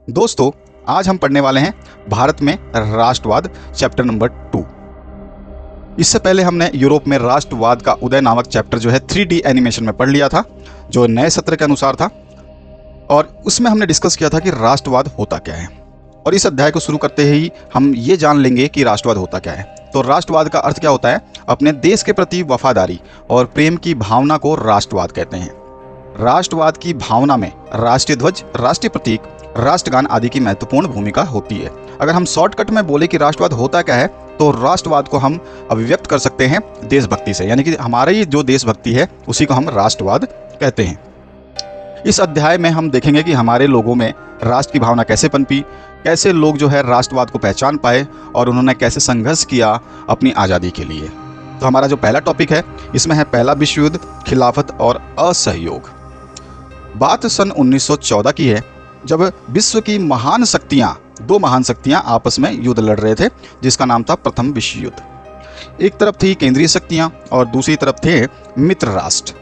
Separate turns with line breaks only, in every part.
दोस्तों, आज हम पढ़ने वाले हैं भारत में राष्ट्रवाद चैप्टर नंबर 2। इससे पहले हमने यूरोप में राष्ट्रवाद का उदय नामक चैप्टर जो है 3D एनिमेशन में पढ़ लिया था, जो नए सत्र के अनुसार था, और उसमें हमने डिस्कस किया था कि राष्ट्रवाद होता क्या है। और इस अध्याय को शुरू करते ही हम ये जान लेंगे कि राष्ट्रवाद होता क्या है। तो राष्ट्रवाद का अर्थ क्या होता है? अपने देश के प्रति वफादारी और प्रेम की भावना को राष्ट्रवाद कहते हैं। राष्ट्रवाद की भावना में राष्ट्रीय ध्वज, राष्ट्रीय प्रतीक, राष्ट्रगान आदि की महत्वपूर्ण भूमिका होती है। अगर हम शॉर्टकट में बोले कि राष्ट्रवाद होता क्या है, तो राष्ट्रवाद को हम अभिव्यक्त कर सकते हैं देशभक्ति से, यानी कि हमारी जो देशभक्ति है उसी को हम राष्ट्रवाद कहते हैं। इस अध्याय में हम देखेंगे कि हमारे लोगों में राष्ट्र की भावना कैसे पनपी, कैसे लोग जो है राष्ट्रवाद को पहचान पाए और उन्होंने कैसे संघर्ष किया अपनी आज़ादी के लिए। तो हमारा जो पहला टॉपिक है, इसमें है पहला विश्व युद्ध, खिलाफत और असहयोग। बात सन 1914 की है, जब विश्व की दो महान शक्तियां आपस में युद्ध लड़ रहे थे, जिसका नाम था प्रथम विश्व युद्ध। एक तरफ थी केंद्रीय शक्तियां और दूसरी तरफ थे मित्र राष्ट्र।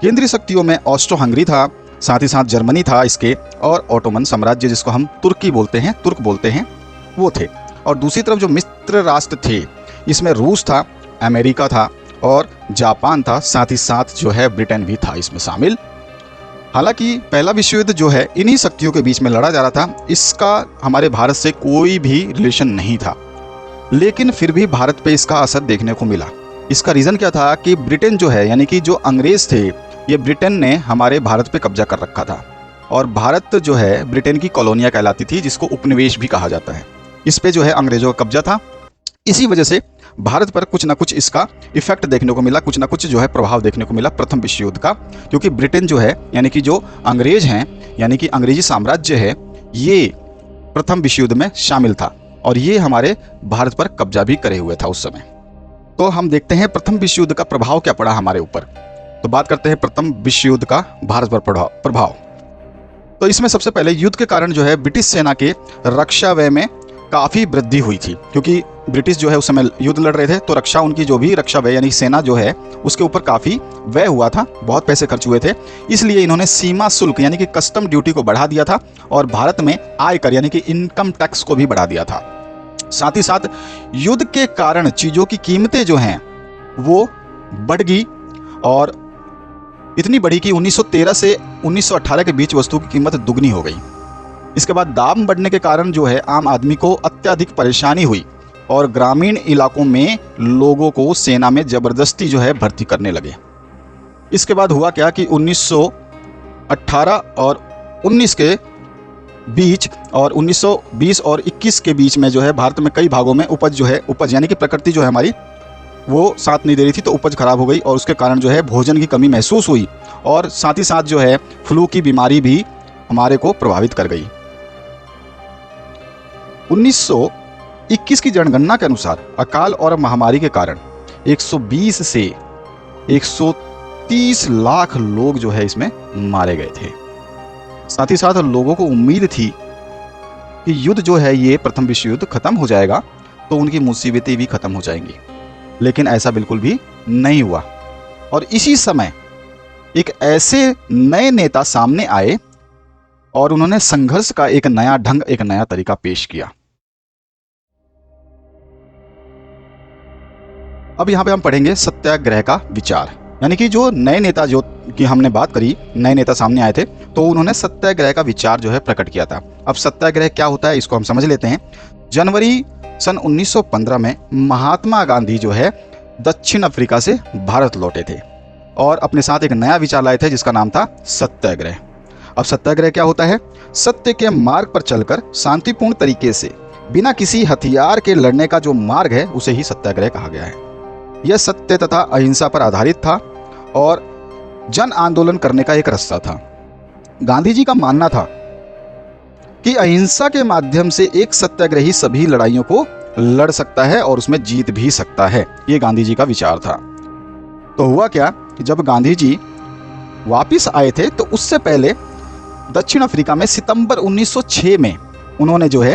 केंद्रीय शक्तियों में ऑस्ट्रो हंगरी था, साथ ही साथ जर्मनी था इसके, और ओटोमन साम्राज्य जिसको हम तुर्क बोलते हैं वो थे। और दूसरी तरफ जो मित्र राष्ट्र थे, इसमें रूस था, अमेरिका था और जापान था, साथ ही साथ जो है ब्रिटेन भी था इसमें शामिल। हालांकि पहला विश्व युद्ध जो है इन्हीं शक्तियों के बीच में लड़ा जा रहा था, इसका हमारे भारत से कोई भी रिलेशन नहीं था, लेकिन फिर भी भारत पे इसका असर देखने को मिला। इसका रीज़न क्या था कि ब्रिटेन जो है, यानी कि जो अंग्रेज थे, ये ब्रिटेन ने हमारे भारत पे कब्जा कर रखा था, और भारत जो है ब्रिटेन की कॉलोनियाँ कहलाती थी, जिसको उपनिवेश भी कहा जाता है। इस पे जो है अंग्रेजों का कब्जा था। इसी वजह से भारत पर कुछ ना कुछ इसका इफेक्ट देखने को मिला, कुछ ना कुछ जो है प्रभाव देखने को मिला प्रथम विश्व युद्ध का, क्योंकि ब्रिटेन जो है, यानी कि जो अंग्रेज हैं, यानी कि अंग्रेजी साम्राज्य है, ये प्रथम विश्व युद्ध में शामिल था और ये हमारे भारत पर कब्जा भी करे हुए था उस समय। तो हम देखते हैं प्रथम विश्व युद्ध का प्रभाव क्या पड़ा हमारे ऊपर। तो बात करते हैं प्रथम विश्व युद्ध का भारत पर प्रभाव। तो इसमें सबसे पहले युद्ध के कारण जो है ब्रिटिश सेना के रक्षा व्यय में काफ़ी वृद्धि हुई थी, क्योंकि ब्रिटिश जो है उस समय युद्ध लड़ रहे थे, तो उनकी जो भी रक्षा व्यय यानी सेना जो है उसके ऊपर काफ़ी व्यय हुआ था, बहुत पैसे खर्च हुए थे। इसलिए इन्होंने सीमा शुल्क यानी कि कस्टम ड्यूटी को बढ़ा दिया था और भारत में आयकर यानी कि इनकम टैक्स को भी बढ़ा दिया था। साथ ही साथ युद्ध के कारण चीज़ों की कीमतें जो हैं वो बढ़ गई, और इतनी बढ़ी कि 1913 से 1918 के बीच वस्तु की कीमत दुगनी हो गई। इसके बाद दाम बढ़ने के कारण जो है आम आदमी को अत्यधिक परेशानी हुई और ग्रामीण इलाकों में लोगों को सेना में ज़बरदस्ती जो है भर्ती करने लगे। इसके बाद हुआ क्या कि 1918 और 19 के बीच और 1920 और 21 के बीच में जो है भारत में कई भागों में उपज यानी कि प्रकृति जो है हमारी वो साथ नहीं दे रही थी, तो उपज खराब हो गई और उसके कारण जो है भोजन की कमी महसूस हुई, और साथ ही साथ जो है फ्लू की बीमारी भी हमारे को प्रभावित कर गई। 1921 की जनगणना के अनुसार अकाल और महामारी के कारण 120 से 130 लाख लोग जो है इसमें मारे गए थे। साथ ही साथ लोगों को उम्मीद थी कि युद्ध जो है ये प्रथम विश्व युद्ध खत्म हो जाएगा तो उनकी मुसीबतें भी खत्म हो जाएंगी, लेकिन ऐसा बिल्कुल भी नहीं हुआ। और इसी समय एक ऐसे नए नेता सामने आए और उन्होंने संघर्ष का एक नया ढंग, एक नया तरीका पेश किया। अब यहां पे हम पढ़ेंगे सत्याग्रह का विचार, यानी कि जो नए नेता जो की हमने बात करी, नए नेता सामने आए थे, तो उन्होंने सत्याग्रह का विचार जो है प्रकट किया था। अब सत्याग्रह क्या होता है इसको हम समझ लेते हैं। जनवरी सन 1915 में महात्मा गांधी जो है दक्षिण अफ्रीका से भारत लौटे थे और अपने साथ एक नया विचार लाए थे जिसका नाम था सत्याग्रह। अब सत्याग्रह क्या होता है? सत्य के मार्ग पर चलकर शांतिपूर्ण तरीके से बिना किसी हथियार के लड़ने का जो मार्ग है उसे ही सत्याग्रह कहा गया है। यह सत्य तथा अहिंसा पर आधारित था और जन आंदोलन करने का एक रास्ता था। गांधी जी का मानना था कि अहिंसा के माध्यम से एक सत्याग्रही सभी लड़ाइयों को लड़ सकता है और उसमें जीत भी सकता है। ये गांधी जी का विचार था। तो हुआ क्या कि जब गांधी जी वापिस आए थे तो उससे पहले दक्षिण अफ्रीका में सितंबर 1906 में उन्होंने जो है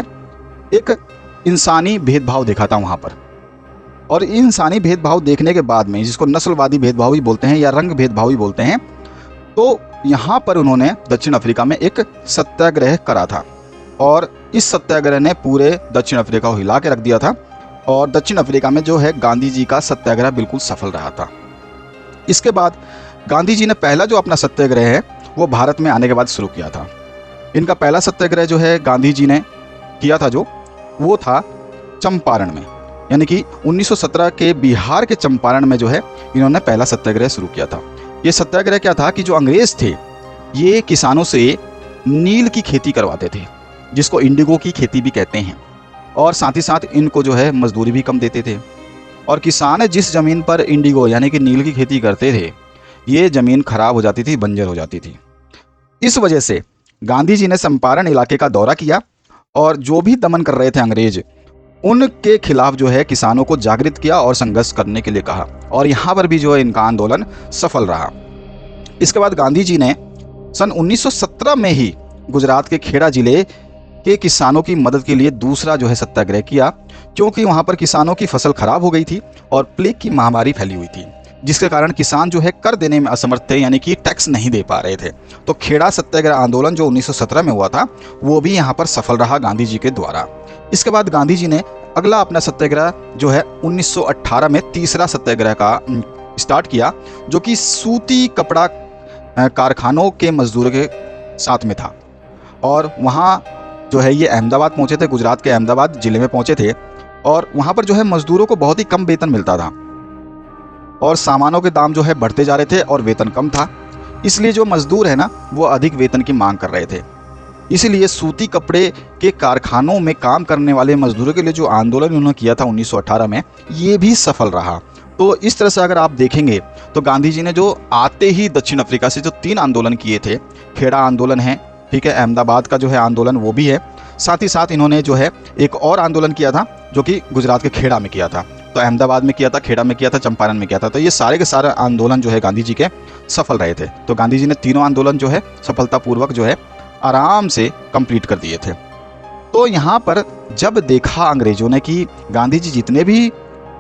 एक इंसानी भेदभाव देखा था वहाँ पर, और इंसानी भेदभाव देखने के बाद में, जिसको नस्लवादी भेदभाव भी बोलते हैं या रंग भेदभाव भी बोलते हैं, तो यहाँ पर उन्होंने दक्षिण अफ्रीका में एक सत्याग्रह करा था। और इस सत्याग्रह ने पूरे दक्षिण अफ्रीका को हिला के रख दिया था और दक्षिण अफ्रीका में जो है गांधी जी का सत्याग्रह बिल्कुल सफल रहा था। इसके बाद गांधी जी ने पहला जो अपना सत्याग्रह है वो भारत में आने के बाद शुरू किया था। इनका पहला सत्याग्रह जो है गांधी जी ने किया था जो वो था चंपारण में, यानी कि 1917 के बिहार के चंपारण में जो है इन्होंने पहला सत्याग्रह शुरू किया था। ये सत्याग्रह क्या था कि जो अंग्रेज थे ये किसानों से नील की खेती करवाते थे, जिसको इंडिगो की खेती भी कहते हैं, और साथ ही साथ इनको जो है मजदूरी भी कम देते थे। और किसान जिस ज़मीन पर इंडिगो यानी कि नील की खेती करते थे ये ज़मीन खराब हो जाती थी, बंजर हो जाती थी। इस वजह से गांधी जी ने चंपारण इलाके का दौरा किया और जो भी दमन कर रहे थे अंग्रेज उनके खिलाफ जो है किसानों को जागृत किया और संघर्ष करने के लिए कहा, और यहाँ पर भी जो है इनका आंदोलन सफल रहा। इसके बाद गांधी जी ने सन 1917 में ही गुजरात के खेड़ा जिले के किसानों की मदद के लिए दूसरा जो है सत्याग्रह किया, क्योंकि वहाँ पर किसानों की फसल खराब हो गई थी और प्लेग की महामारी फैली हुई थी, जिसके कारण किसान जो है कर देने में असमर्थ थे, यानी कि टैक्स नहीं दे पा रहे थे। तो खेड़ा सत्याग्रह आंदोलन जो 1917 में हुआ था वो भी यहाँ पर सफल रहा गांधी जी के द्वारा। इसके बाद गांधी जी ने अगला अपना सत्याग्रह जो है 1918 में तीसरा सत्याग्रह का स्टार्ट किया, जो कि सूती कपड़ा कारखानों के मजदूरों के साथ में था। और वहाँ जो है ये अहमदाबाद पहुँचे थे, गुजरात के अहमदाबाद ज़िले में पहुँचे थे, और वहाँ पर जो है मजदूरों को बहुत ही कम वेतन मिलता था और सामानों के दाम जो है बढ़ते जा रहे थे और वेतन कम था, इसलिए जो मजदूर है ना वो अधिक वेतन की मांग कर रहे थे। इसीलिए सूती कपड़े के कारखानों में काम करने वाले मजदूरों के लिए जो आंदोलन उन्होंने किया था 1918 में ये भी सफल रहा। तो इस तरह से अगर आप देखेंगे तो गांधी जी ने जो आते ही दक्षिण अफ्रीका से जो 3 आंदोलन किए थे, खेड़ा आंदोलन है, ठीक है, अहमदाबाद का जो है आंदोलन वो भी है, साथ ही साथ इन्होंने जो है एक और आंदोलन किया था जो कि गुजरात के खेड़ा में किया था। तो अहमदाबाद में किया था, खेड़ा में किया था, चंपारण में किया था। तो ये सारे के सारे आंदोलन जो है गांधी जी के सफल रहे थे। तो गांधी जी ने तीनों आंदोलन जो है सफलतापूर्वक जो है आराम से कंप्लीट कर दिए थे। तो यहाँ पर जब देखा अंग्रेजों ने कि गांधी जी जितने भी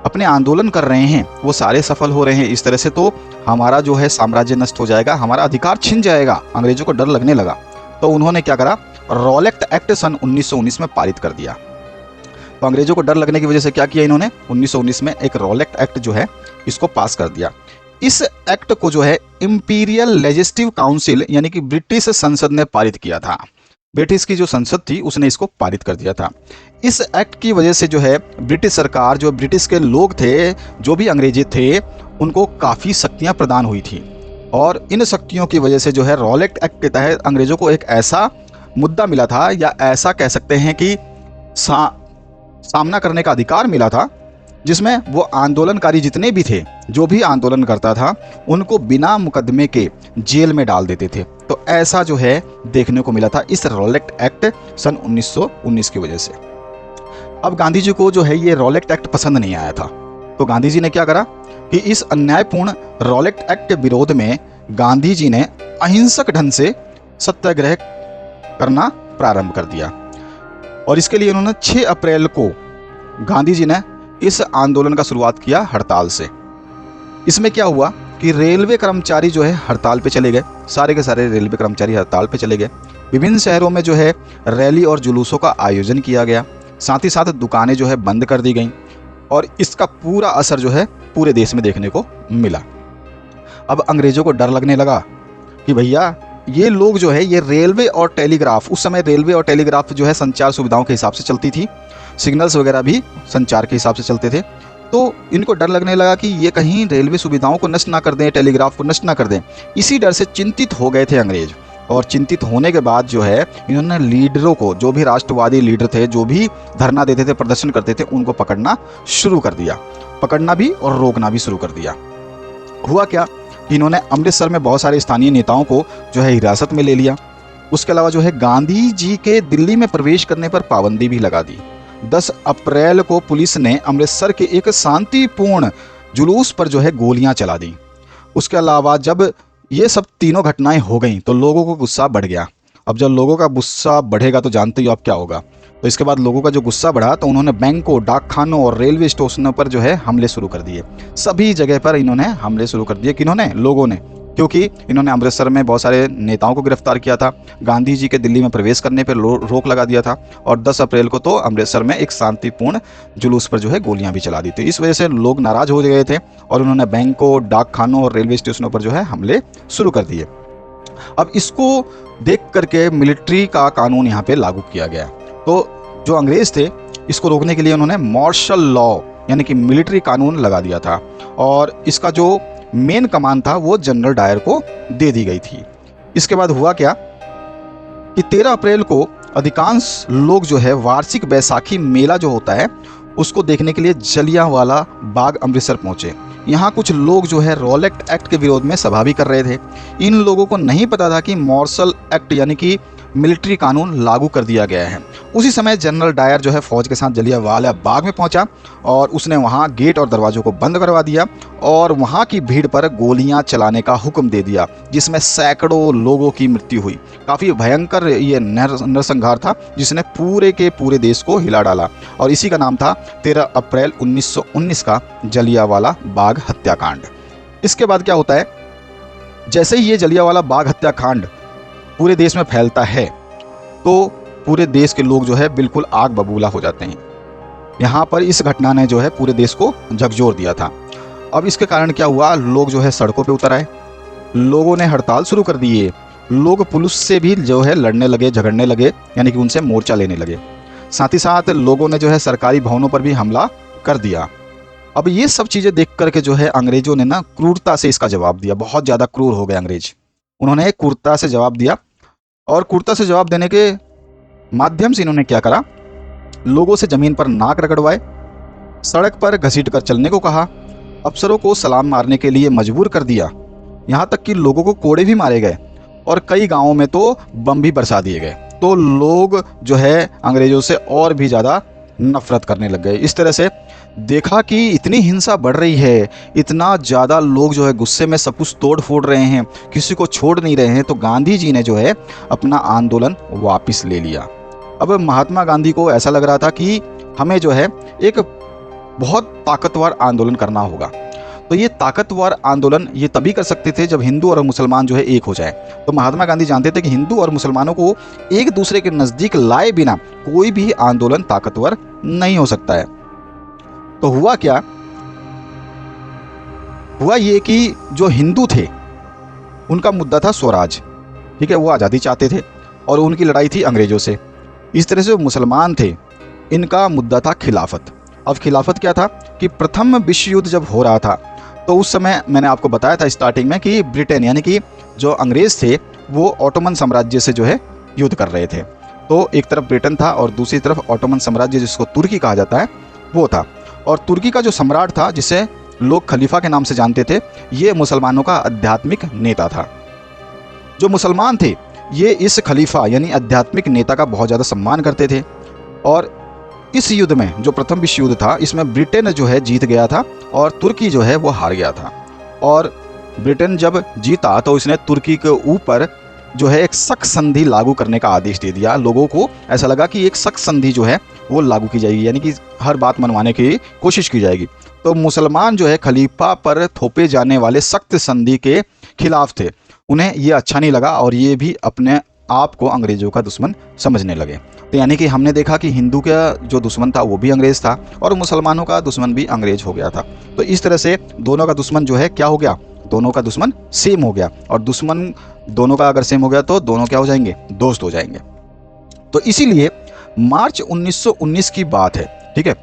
अपने आंदोलन कर रहे हैं वो सारे सफल हो रहे हैं इस तरह से, तो हमारा जो है साम्राज्य नष्ट हो जाएगा, हमारा अधिकार छिन जाएगा, अंग्रेजों को डर लगने लगा। तो उन्होंने क्या करा, रॉलेट एक्ट सन 1919 में पारित कर दिया। तो अंग्रेजों को डर लगने की वजह से क्या किया इन्होंने, 1919 में एक रॉलेट एक्ट जो है इसको पास कर दिया। इस एक्ट को जो है इंपीरियल लेजिस्लेटिव काउंसिल यानी कि ब्रिटिश संसद ने पारित किया था। ब्रिटिश की जो संसद थी उसने इसको पारित कर दिया था। इस एक्ट की वजह से जो है ब्रिटिश सरकार, जो ब्रिटिश के लोग थे, जो भी अंग्रेजी थे, उनको काफ़ी शक्तियाँ प्रदान हुई थी। और इन शक्तियों की वजह से जो है रॉलेट एक्ट के तहत अंग्रेजों को एक ऐसा मुद्दा मिला था, या ऐसा कह सकते हैं कि सामना करने का अधिकार मिला था, जिसमें वो आंदोलनकारी जितने भी थे, जो भी आंदोलन करता था, उनको बिना मुकदमे के जेल में डाल देते थे। तो ऐसा जो है देखने को मिला था इस रॉलेट एक्ट सन 1919 की वजह से। अब गांधी जी को जो है ये रॉलेट एक्ट पसंद नहीं आया था। तो गांधी जी ने क्या करा कि इस अन्यायपूर्ण रॉलेट एक्ट के विरोध में गांधी जी ने अहिंसक ढंग से सत्याग्रह करना प्रारंभ कर दिया। और इसके लिए उन्होंने 6 अप्रैल को गांधी जी ने इस आंदोलन का शुरुआत किया हड़ताल से। इसमें क्या हुआ कि रेलवे कर्मचारी जो है हड़ताल पे चले गए, सारे के सारे रेलवे कर्मचारी हड़ताल पे चले गए। विभिन्न शहरों में जो है रैली और जुलूसों का आयोजन किया गया, साथ ही साथ दुकानें जो है बंद कर दी गईं, और इसका पूरा असर जो है पूरे देश में देखने को मिला। अब अंग्रेजों को डर लगने लगा कि भैया ये लोग जो है ये रेलवे और टेलीग्राफ, उस समय रेलवे और टेलीग्राफ जो है संचार सुविधाओं के हिसाब से चलती थी, सिग्नल्स वगैरह भी संचार के हिसाब से चलते थे। तो इनको डर लगने लगा कि ये कहीं रेलवे सुविधाओं को नष्ट ना कर दें, टेलीग्राफ को नष्ट ना कर दें। इसी डर से चिंतित हो गए थे अंग्रेज, और चिंतित होने के बाद जो है इन्होंने लीडरों को, जो भी राष्ट्रवादी लीडर थे, जो भी धरना देते थे, प्रदर्शन करते थे, उनको पकड़ना शुरू कर दिया, पकड़ना भी और रोकना भी शुरू कर दिया। हुआ क्या, इन्होंने अमृतसर में बहुत सारे स्थानीय नेताओं को जो है हिरासत में ले लिया। उसके अलावा जो है गांधी जी के दिल्ली में प्रवेश करने पर पाबंदी भी लगा दी। 10 अप्रैल को पुलिस ने अमृतसर के एक शांतिपूर्ण जुलूस पर जो है गोलियां चला दी। उसके अलावा जब ये सब तीनों घटनाएं हो गईं तो लोगों को गुस्सा बढ़ गया। अब जब लोगों का गुस्सा बढ़ेगा तो जानते ही आप क्या होगा। तो इसके बाद लोगों का जो गुस्सा बढ़ा तो उन्होंने बैंकों, डाकखानों और रेलवे स्टेशनों पर जो है हमले शुरू कर दिए। सभी जगह पर इन्होंने हमले शुरू कर दिए। किन्होंने? लोगों ने। क्योंकि इन्होंने अमृतसर में बहुत सारे नेताओं को गिरफ्तार किया था, गांधी जी के दिल्ली में प्रवेश करने पर रोक लगा दिया था, और 10 अप्रैल को तो अमृतसर में एक शांतिपूर्ण जुलूस पर जो है गोलियां भी चला दी थी। इस वजह से लोग नाराज हो गए थे और उन्होंने बैंकों, डाकखानों और रेलवे स्टेशनों पर जो है हमले शुरू कर दिए। अब इसको देख करके मिलिट्री का कानून यहाँ पे लागू किया गया। तो जो अंग्रेज थे, इसको रोकने के लिए उन्होंने मार्शल लॉ यानी कि मिलिट्री कानून लगा दिया था, और इसका जो मेन कमान था वो जनरल डायर को दे दी गई थी। इसके बाद हुआ क्या कि 13 अप्रैल को अधिकांश लोग जो है वार्षिक बैसाखी मेला जो होता है उसको देखने के लिए जलियांवाला बाग अमृतसर पहुंचे। यहाँ कुछ लोग जो है रॉलेट एक्ट के विरोध में सभा भी कर रहे थे। इन लोगों को नहीं पता था कि मार्शल एक्ट यानी कि मिलिट्री कानून लागू कर दिया गया है। उसी समय जनरल डायर जो है फौज के साथ जलियांवाला बाग में पहुंचा और उसने वहां गेट और दरवाजों को बंद करवा दिया और वहां की भीड़ पर गोलियां चलाने का हुक्म दे दिया, जिसमें सैकड़ों लोगों की मृत्यु हुई। काफ़ी भयंकर ये नरसंहार था जिसने पूरे के पूरे देश को हिला डाला, और इसी का नाम था 13 अप्रैल 1919 का जलियांवाला बाग हत्याकांड। इसके बाद क्या होता है, जैसे ही ये जलियांवाला बाग हत्याकांड पूरे देश में फैलता है तो पूरे देश के लोग जो है बिल्कुल आग बबूला हो जाते हैं। यहाँ पर इस घटना ने जो है पूरे देश को झकझोर दिया था। अब इसके कारण क्या हुआ, लोग जो है सड़कों पे उतर आए, लोगों ने हड़ताल शुरू कर दिए, लोग पुलिस से भी जो है लड़ने लगे, झगड़ने लगे, यानी कि उनसे मोर्चा लेने लगे। साथ ही साथ लोगों ने जो है सरकारी भवनों पर भी हमला कर दिया। अब ये सब चीज़ें देख करके जो है अंग्रेजों ने ना क्रूरता से इसका जवाब दिया। बहुत ज़्यादा क्रूर हो गए अंग्रेज। उन्होंने क्रूरता से जवाब दिया, और क्रूरता से जवाब देने के माध्यम से इन्होंने क्या करा, लोगों से जमीन पर नाक रगड़वाए, सड़क पर घसीट कर चलने को कहा, अफसरों को सलाम मारने के लिए मजबूर कर दिया, यहाँ तक कि लोगों को कोड़े भी मारे गए और कई गांवों में तो बम भी बरसा दिए गए। तो लोग जो है अंग्रेजों से और भी ज़्यादा नफरत करने लग गए। इस तरह से देखा कि इतनी हिंसा बढ़ रही है, इतना ज़्यादा लोग जो है गुस्से में सब कुछ तोड़ फोड़ रहे हैं, किसी को छोड़ नहीं रहे हैं, तो गांधी जी ने जो है अपना आंदोलन वापस ले लिया। अब महात्मा गांधी को ऐसा लग रहा था कि हमें जो है एक बहुत ताकतवर आंदोलन करना होगा। तो ये ताकतवर आंदोलन ये तभी कर सकते थे जब हिंदू और मुसलमान जो है एक हो जाए। तो महात्मा गांधी जानते थे कि हिंदू और मुसलमानों को एक दूसरे के नज़दीक लाए बिना कोई भी आंदोलन ताकतवर नहीं हो सकता है। तो हुआ क्या, हुआ ये कि जो हिंदू थे उनका मुद्दा था स्वराज, ठीक है, वो आज़ादी चाहते थे और उनकी लड़ाई थी अंग्रेजों से। इस तरह से मुसलमान थे, इनका मुद्दा था खिलाफत। अब खिलाफत क्या था कि प्रथम विश्व युद्ध जब हो रहा था तो उस समय मैंने आपको बताया था स्टार्टिंग में कि ब्रिटेन यानी कि जो अंग्रेज थे वो ऑटोमन साम्राज्य से जो है युद्ध कर रहे थे। तो एक तरफ ब्रिटेन था और दूसरी तरफ ऑटोमन साम्राज्य जिसको तुर्की कहा जाता है वो था। और तुर्की का जो सम्राट था जिसे लोग खलीफा के नाम से जानते थे, ये मुसलमानों का आध्यात्मिक नेता था। जो मुसलमान थे ये इस खलीफा यानी आध्यात्मिक नेता का बहुत ज़्यादा सम्मान करते थे। और इस युद्ध में जो प्रथम विश्व युद्ध था इसमें ब्रिटेन जो है जीत गया था और तुर्की जो है वो हार गया था। और ब्रिटेन जब जीता तो इसने तुर्की के ऊपर जो है एक सख्त संधि लागू करने का आदेश दे दिया। लोगों को ऐसा लगा कि एक सख्त संधि जो है वो लागू की जाएगी, यानी कि हर बात मनवाने की कोशिश की जाएगी। तो मुसलमान जो है खलीफा पर थोपे जाने वाले सख्त संधि के खिलाफ थे। उन्हें ये अच्छा नहीं लगा और ये भी अपने आप को अंग्रेज़ों का दुश्मन समझने लगे। तो यानी कि हमने देखा कि हिंदू का जो दुश्मन था वो भी अंग्रेज़ था और मुसलमानों का दुश्मन भी अंग्रेज हो गया था। तो इस तरह से दोनों का दुश्मन जो है क्या हो गया, दोनों का दुश्मन सेम हो गया। और दुश्मन दोनों का अगर सेम हो गया तो दोनों क्या हो जाएंगे, दोस्त हो जाएंगे। तो इसीलिए मार्च 1919 की बात है, ठीक है।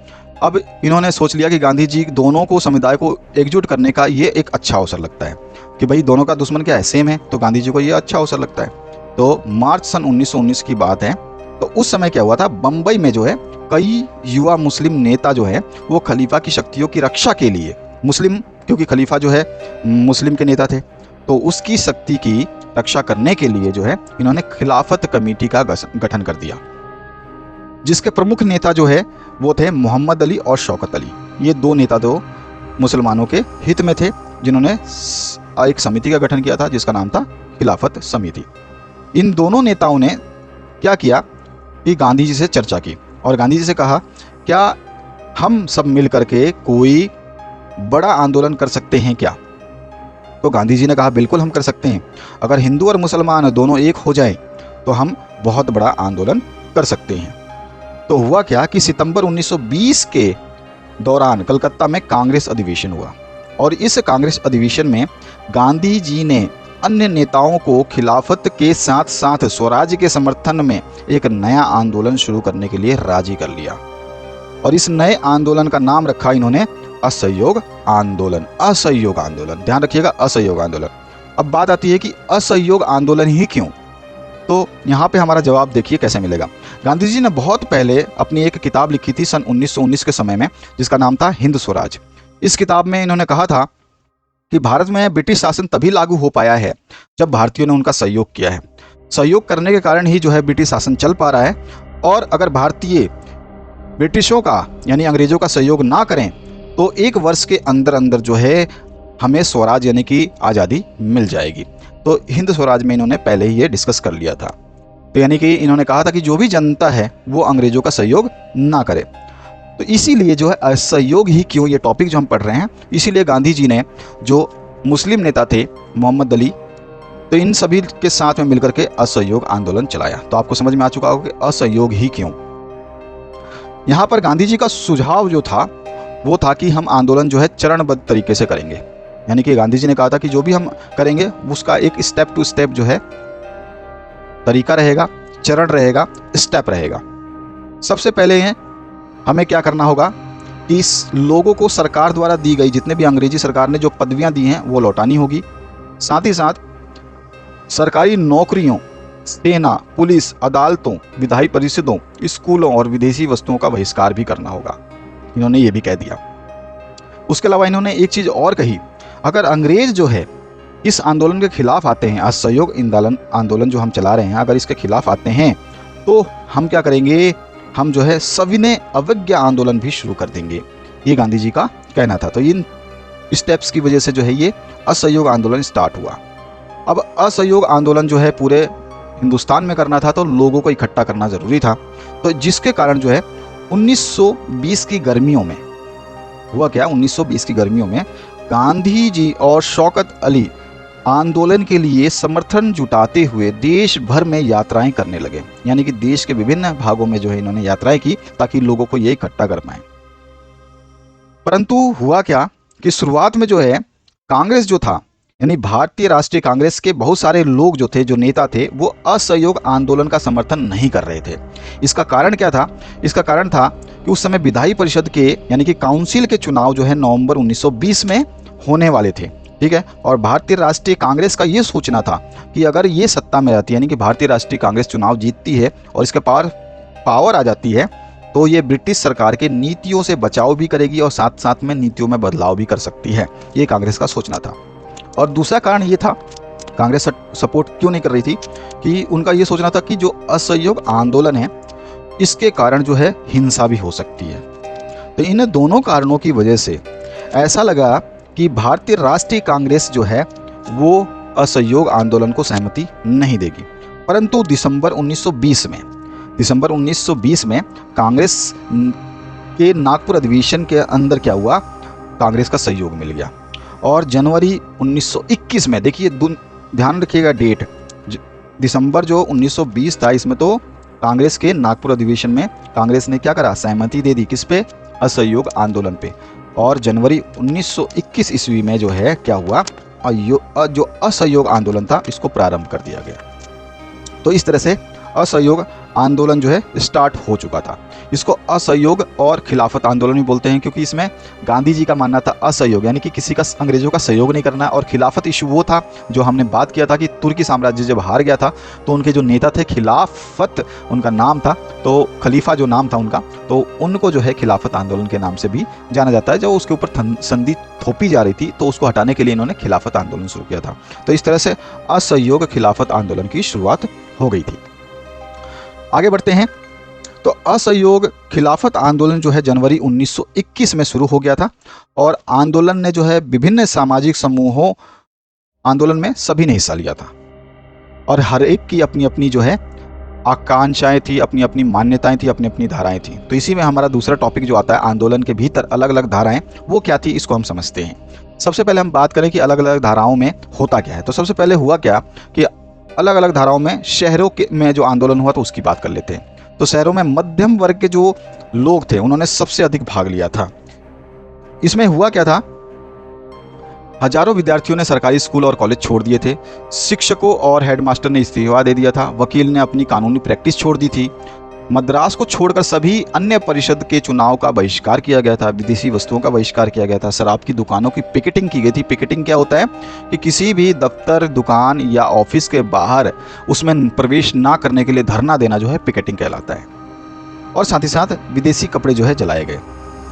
अब इन्होंने सोच लिया कि गांधी जी दोनों को समुदाय को एकजुट करने का ये एक अच्छा अवसर लगता है कि भाई दोनों का दुश्मन क्या है, सेम है, तो गांधी जी को ये अच्छा अवसर लगता है। तो मार्च सन 1919 की बात है। तो उस समय क्या हुआ था, बम्बई में जो है कई युवा मुस्लिम नेता जो है वो खलीफा की शक्तियों की रक्षा के लिए, मुस्लिम क्योंकि खलीफा जो है मुस्लिम के नेता थे, तो उसकी शक्ति की रक्षा करने के लिए जो है इन्होंने खिलाफत कमेटी का गठन कर दिया, जिसके प्रमुख नेता जो है वो थे मोहम्मद अली और शौकत अली। ये दो नेता तो मुसलमानों के हित में थे, जिन्होंने एक समिति का गठन किया था जिसका नाम था खिलाफत समिति। इन दोनों नेताओं ने क्या किया कि गांधी जी से चर्चा की और गांधी जी से कहा क्या हम सब मिल करके कोई बड़ा आंदोलन कर सकते हैं क्या। तो गांधी जी ने कहा बिल्कुल हम कर सकते हैं, अगर हिंदू और मुसलमान दोनों एक हो जाएं तो हम बहुत बड़ा आंदोलन कर सकते हैं। तो हुआ क्या कि सितंबर 1920 के दौरान कलकत्ता में कांग्रेस अधिवेशन हुआ और इस कांग्रेस अधिवेशन में गांधी जी ने अन्य नेताओं को खिलाफत के साथ साथ स्वराज्य के समर्थन में एक नया आंदोलन शुरू करने के लिए राजी कर लिया और इस नए आंदोलन का नाम रखा इन्होंने असहयोग आंदोलन। असहयोग आंदोलन, ध्यान रखिएगा, असहयोग आंदोलन। अब बात आती है कि असहयोग आंदोलन ही क्यों? तो यहाँ पे हमारा जवाब देखिए कैसे मिलेगा। गांधी जी ने बहुत पहले अपनी एक किताब लिखी थी सन 1919 के समय में, जिसका नाम था हिंद स्वराज। इस किताब में इन्होंने कहा था कि भारत में ब्रिटिश शासन तभी लागू हो पाया है जब भारतीयों ने उनका सहयोग किया है। सहयोग करने के कारण ही जो है ब्रिटिश शासन चल पा रहा है, और अगर भारतीय ब्रिटिशों का यानी अंग्रेजों का सहयोग ना करें तो 1 वर्ष के अंदर अंदर जो है हमें स्वराज यानी कि आज़ादी मिल जाएगी। तो हिंद स्वराज में इन्होंने पहले ही ये डिस्कस कर लिया था। तो यानी कि इन्होंने कहा था कि जो भी जनता है वो अंग्रेजों का सहयोग ना करे। तो इसीलिए जो है असहयोग ही क्यों, ये टॉपिक जो हम पढ़ रहे हैं, इसीलिए गांधी जी ने जो मुस्लिम नेता थे मोहम्मद अली, तो इन सभी के साथ में मिलकर के असहयोग आंदोलन चलाया। तो आपको समझ में आ चुका होगा कि असहयोग ही क्यों। यहाँ पर गांधी जी का सुझाव जो था वो था कि हम आंदोलन जो है चरणबद्ध तरीके से करेंगे। यानी कि गांधी जी ने कहा था कि जो भी हम करेंगे उसका एक स्टेप टू स्टेप जो है तरीका रहेगा, चरण रहेगा, स्टेप रहेगा। सबसे पहले हमें क्या करना होगा कि इस लोगों को सरकार द्वारा दी गई जितने भी अंग्रेजी सरकार ने जो पदवियां दी हैं वो लौटानी होगी। साथ ही साथ सरकारी नौकरियों, सेना, पुलिस, अदालतों, विधायी परिषदों, स्कूलों और विदेशी वस्तुओं का बहिष्कार भी करना होगा। इन्होंने ये भी कह दिया। उसके अलावा इन्होंने एक चीज़ और कही, अगर अंग्रेज जो है इस आंदोलन के खिलाफ आते हैं, असहयोग आंदोलन जो हम चला रहे हैं, अगर इसके खिलाफ आते हैं तो हम क्या करेंगे, हम जो है सविनय अवज्ञा आंदोलन भी शुरू कर देंगे। ये गांधी जी का कहना था। तो इन स्टेप्स की वजह से जो है ये असहयोग आंदोलन स्टार्ट हुआ। अब असहयोग आंदोलन जो है पूरे हिंदुस्तान में करना था तो लोगों को इकट्ठा करना ज़रूरी था। तो जिसके कारण जो है 1920 की गर्मियों में हुआ क्या, 1920 की गर्मियों में गांधी जी और शौकत अली आंदोलन के लिए समर्थन जुटाते हुए देश भर में यात्राएं करने लगे। यानी कि देश के विभिन्न भागों में जो है इन्होंने यात्राएं की ताकि लोगों को ये इकट्ठा कर पाए। परंतु हुआ क्या कि शुरुआत में जो है कांग्रेस जो था यानी भारतीय राष्ट्रीय कांग्रेस के बहुत सारे लोग जो थे, जो नेता थे, वो असहयोग आंदोलन का समर्थन नहीं कर रहे थे। इसका कारण क्या था? इसका कारण था कि उस समय विधायी परिषद के यानी कि काउंसिल के चुनाव जो है नवंबर 1920 में होने वाले थे। ठीक है, और भारतीय राष्ट्रीय कांग्रेस का ये सोचना था कि अगर ये सत्ता में रहती है, यानी कि भारतीय राष्ट्रीय कांग्रेस चुनाव जीतती है और इसके पावर आ जाती है, तो ये ब्रिटिश सरकार के नीतियों से बचाव भी करेगी और साथ साथ में नीतियों में बदलाव भी कर सकती है। ये कांग्रेस का सोचना था। और दूसरा कारण ये था, कांग्रेस सपोर्ट क्यों नहीं कर रही थी, कि उनका ये सोचना था कि जो असहयोग आंदोलन है इसके कारण जो है हिंसा भी हो सकती है। तो इन दोनों कारणों की वजह से ऐसा लगा कि भारतीय राष्ट्रीय कांग्रेस जो है वो असहयोग आंदोलन को सहमति नहीं देगी। परंतु दिसंबर 1920 में कांग्रेस के नागपुर अधिवेशन के अंदर क्या हुआ, कांग्रेस का सहयोग मिल गया। और जनवरी 1921 में, देखिए ध्यान रखिएगा डेट, दिसंबर जो 1920 था, इसमें तो कांग्रेस के नागपुर अधिवेशन में कांग्रेस ने क्या करा, सहमति दे दी। किस पे? असहयोग आंदोलन पे। और जनवरी 1921 ईस्वी में जो है क्या हुआ, जो असहयोग आंदोलन था इसको प्रारंभ कर दिया गया। तो इस तरह से असहयोग आंदोलन जो है स्टार्ट हो चुका था। इसको असहयोग और खिलाफत आंदोलन भी बोलते हैं, क्योंकि इसमें गांधी जी का मानना था असहयोग यानी कि किसी का अंग्रेजों का सहयोग नहीं करना। और खिलाफत इशू वो था जो हमने बात किया था कि तुर्की साम्राज्य जब हार गया था तो उनके जो नेता थे, खिलाफत उनका नाम था, तो खलीफा जो नाम था उनका, तो उनको जो है खिलाफत आंदोलन के नाम से भी जाना जाता है। जो उसके ऊपर संधि थोपी जा रही थी तो उसको हटाने के लिए इन्होंने खिलाफत आंदोलन शुरू किया था। तो इस तरह से असहयोग खिलाफत आंदोलन की शुरुआत हो गई थी। आगे बढ़ते हैं। तो असहयोग खिलाफत आंदोलन जो है जनवरी 1921 में शुरू हो गया था और आंदोलन ने जो है विभिन्न सामाजिक समूहों, आंदोलन में सभी ने हिस्सा लिया था और हर एक की अपनी अपनी जो है आकांक्षाएं थी, अपनी अपनी मान्यताएं थी, अपनी अपनी धाराएं थी। तो इसी में हमारा दूसरा टॉपिक जो आता है, आंदोलन के भीतर अलग अलग धाराएं, वो क्या थी, इसको हम समझते हैं। सबसे पहले हम बात करें कि अलग अलग धाराओं में होता क्या है। तो सबसे पहले हुआ क्या कि अलग अलग धाराओं में शहरों के में जो आंदोलन हुआ तो उसकी बात कर लेते हैं। तो शहरों में मध्यम वर्ग के जो लोग थे उन्होंने सबसे अधिक भाग लिया था। इसमें हुआ क्या था, हजारों विद्यार्थियों ने सरकारी स्कूल और कॉलेज छोड़ दिए थे। शिक्षकों और हेडमास्टर ने इस्तीफा दे दिया था। वकील ने अपनी कानूनी प्रैक्टिस छोड़ दी थी। मद्रास को छोड़कर सभी अन्य परिषद के चुनाव का बहिष्कार किया गया था। विदेशी वस्तुओं का बहिष्कार किया गया था। शराब की दुकानों की पिकेटिंग की गई थी। पिकेटिंग क्या होता है कि किसी भी दफ्तर, दुकान या ऑफिस के बाहर उसमें प्रवेश ना करने के लिए धरना देना जो है पिकेटिंग कहलाता है। और साथ ही साथ विदेशी कपड़े जो है जलाए गए।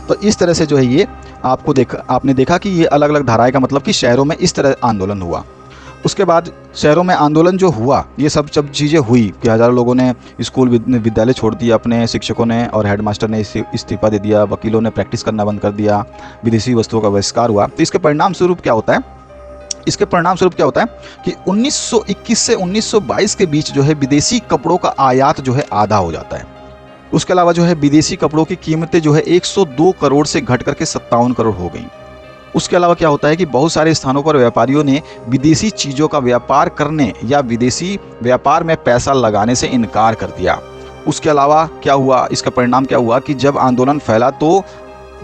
तो इस तरह से जो है ये आपने देखा कि ये अलग अलग धाराएं का मतलब कि शहरों में इस तरह आंदोलन हुआ। उसके बाद शहरों में आंदोलन जो हुआ, ये सब चीज़ें हुई कि हज़ारों लोगों ने स्कूल विद्यालय छोड़ दिया, अपने शिक्षकों ने और हेडमास्टर ने इस्तीफा दे दिया, वकीलों ने प्रैक्टिस करना बंद कर दिया, विदेशी वस्तुओं का बहिष्कार हुआ। तो इसके परिणाम स्वरूप क्या होता है, कि 1921 से 1922 के बीच जो है विदेशी कपड़ों का आयात जो है आधा हो जाता है। उसके अलावा जो है विदेशी कपड़ों की कीमतें जो है 102 करोड़ से घट करके 57 करोड़ हो गई। उसके अलावा क्या होता है कि बहुत सारे स्थानों पर व्यापारियों ने विदेशी चीज़ों का व्यापार करने या विदेशी व्यापार में पैसा लगाने से इनकार कर दिया। उसके अलावा क्या हुआ, इसका परिणाम क्या हुआ कि जब आंदोलन फैला तो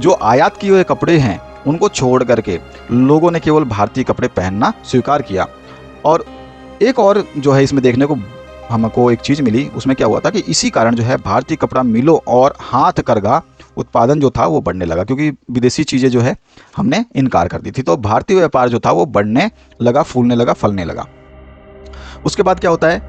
जो आयात किए हुए कपड़े हैं उनको छोड़ करके लोगों ने केवल भारतीय कपड़े पहनना स्वीकार किया। और एक और जो है इसमें देखने को हमको एक चीज़ मिली, उसमें क्या हुआ था कि इसी कारण जो है भारतीय कपड़ा मिलों और हाथ करघा उत्पादन जो था वो बढ़ने लगा, क्योंकि विदेशी चीज़ें जो है हमने इनकार कर दी थी। तो भारतीय व्यापार जो था वो बढ़ने लगा, फूलने लगा, फलने लगा। उसके बाद क्या होता है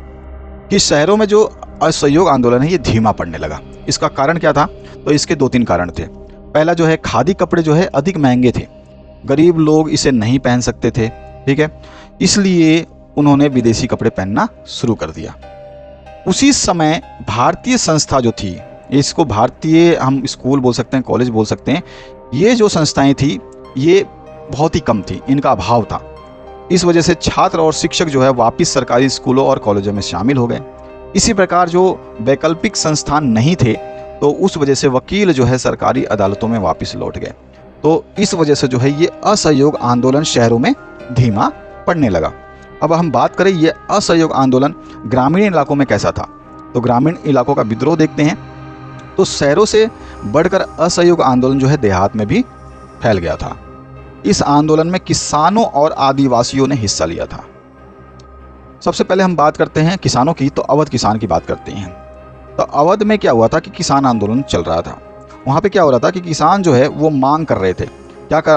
कि शहरों में जो असहयोग आंदोलन है ये धीमा पड़ने लगा। इसका कारण क्या था, तो इसके 2-3 कारण थे। पहला जो है, खादी कपड़े जो है अधिक महंगे थे, गरीब लोग इसे नहीं पहन सकते थे, ठीक है, इसलिए उन्होंने विदेशी कपड़े पहनना शुरू कर दिया। उसी समय भारतीय संस्था जो थी, इसको भारतीय हम स्कूल बोल सकते हैं, कॉलेज बोल सकते हैं, ये जो संस्थाएं थी ये बहुत ही कम थी, इनका अभाव था। इस वजह से छात्र और शिक्षक जो है वापस सरकारी स्कूलों और कॉलेजों में शामिल हो गए। इसी प्रकार जो वैकल्पिक संस्थान नहीं थे तो उस वजह से वकील जो है सरकारी अदालतों में वापस लौट गए। तो इस वजह से जो है ये असहयोग आंदोलन शहरों में धीमा पड़ने लगा। अब हम बात करें ये असहयोग आंदोलन ग्रामीण इलाकों में कैसा था। तो ग्रामीण इलाकों का विद्रोह देखते हैं। तो शहरों से बढ़कर असहयोग आंदोलन जो है देहात में भी फैल गया था। इस आंदोलन में किसानों और आदिवासियों ने हिस्सा लिया था। सबसे पहले हम बात करते हैं किसानों की, तो अवध किसान की बात करते हैं। तो अवध में क्या हुआ था कि किसान आंदोलन चल रहा था। वहाँ पे क्या हो रहा था कि किसान जो है वो मांग कर रहे थे।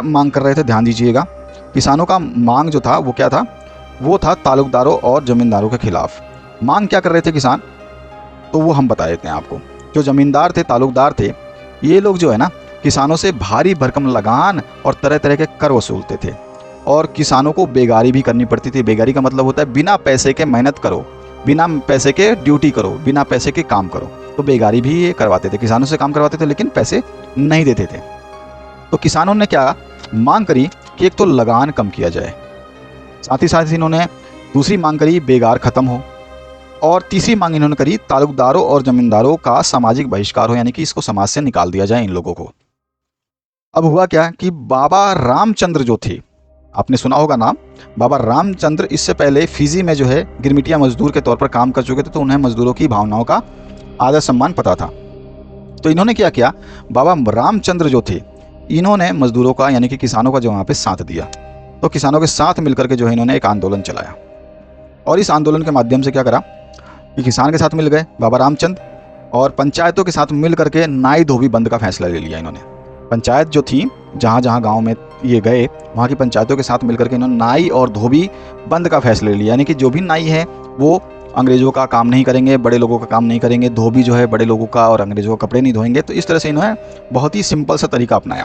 मांग कर रहे थे, ध्यान दीजिएगा। किसानों का मांग जो था वो क्या था, वो था तालुकदारों और ज़मींदारों के खिलाफ। मांग क्या कर रहे थे किसान, तो वो हम बता देते हैं आपको। जो ज़मींदार थे, तालुकदार थे, ये लोग जो है ना किसानों से भारी भरकम लगान और तरह तरह के कर वसूलते थे और किसानों को बेगारी भी करनी पड़ती थी। बेगारी का मतलब होता है बिना पैसे के मेहनत करो, बिना पैसे के ड्यूटी करो, बिना पैसे के काम करो। तो बेगारी भी ये करवाते थे, किसानों से काम करवाते थे लेकिन पैसे नहीं देते थे। तो किसानों ने क्या मांग करी कि एक तो लगान कम किया जाए, साथ ही साथ इन्होंने दूसरी मांग करी बेगार खत्म हो, और तीसरी मांग इन्होंने करी तालुकदारों और जमींदारों का सामाजिक बहिष्कार हो, यानी कि इसको समाज से निकाल दिया जाए इन लोगों को। अब हुआ क्या कि बाबा रामचंद्र जो थे, आपने सुना होगा नाम बाबा रामचंद्र, इससे पहले फिजी में जो है गिरमिटिया मजदूर के तौर पर काम कर चुके थे, तो उन्हें मजदूरों की भावनाओं का आदर सम्मान पता था। तो इन्होंने क्या किया, बाबा रामचंद्र जो थे इन्होंने मजदूरों का यानी कि किसानों का जो वहाँ पे साथ दिया। तो किसानों के साथ मिलकर के जो है इन्होंने एक आंदोलन चलाया, और इस आंदोलन के माध्यम से क्या करा कि किसान के साथ मिल गए बाबा रामचंद्र, और पंचायतों के साथ मिल करके नाई धोबी बंद का फैसला ले लिया इन्होंने। पंचायत जो थी, जहाँ जहाँ गांव में ये गए वहाँ की पंचायतों के साथ मिलकर के इन्होंने नाई और धोबी बंद का फैसला ले लिया, यानी कि जो भी नाई है वो अंग्रेज़ों का काम नहीं करेंगे, बड़े लोगों का काम नहीं करेंगे, धोबी जो है बड़े लोगों का और अंग्रेज़ों का कपड़े नहीं धोएंगे। तो इस तरह से इन्होंने बहुत ही सिंपल सा तरीका अपनाया।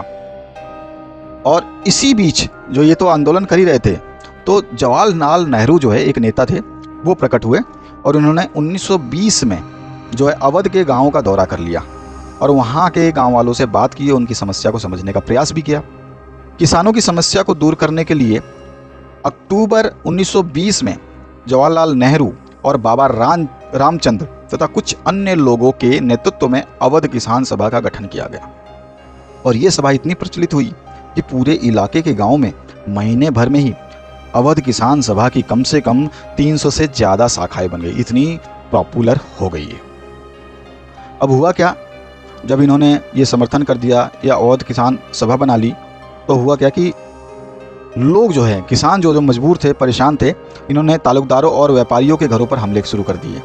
और इसी बीच जो ये तो आंदोलन कर ही रहे थे, तो जवाहरलाल नेहरू जो है एक नेता थे, वो प्रकट हुए और उन्होंने 1920 में जो है अवध के गाँव का दौरा कर लिया और वहाँ के गाँव वालों से बात की, उनकी समस्या को समझने का प्रयास भी किया। किसानों की समस्या को दूर करने के लिए अक्टूबर 1920 में जवाहरलाल नेहरू और बाबा रामचंद्र तथा कुछ अन्य लोगों के नेतृत्व में अवध किसान सभा का गठन किया गया। और ये सभा इतनी प्रचलित हुई कि पूरे इलाके के गांव में महीने भर में ही अवध किसान सभा की कम से कम 300 से ज़्यादा शाखाएं बन गई, इतनी पॉपुलर हो गई है। अब हुआ क्या, जब इन्होंने ये समर्थन कर दिया या अवध किसान सभा बना ली, तो हुआ क्या कि लोग जो है, किसान जो मजबूर थे, परेशान थे, इन्होंने तालुकदारों और व्यापारियों के घरों पर हमले शुरू कर दिए।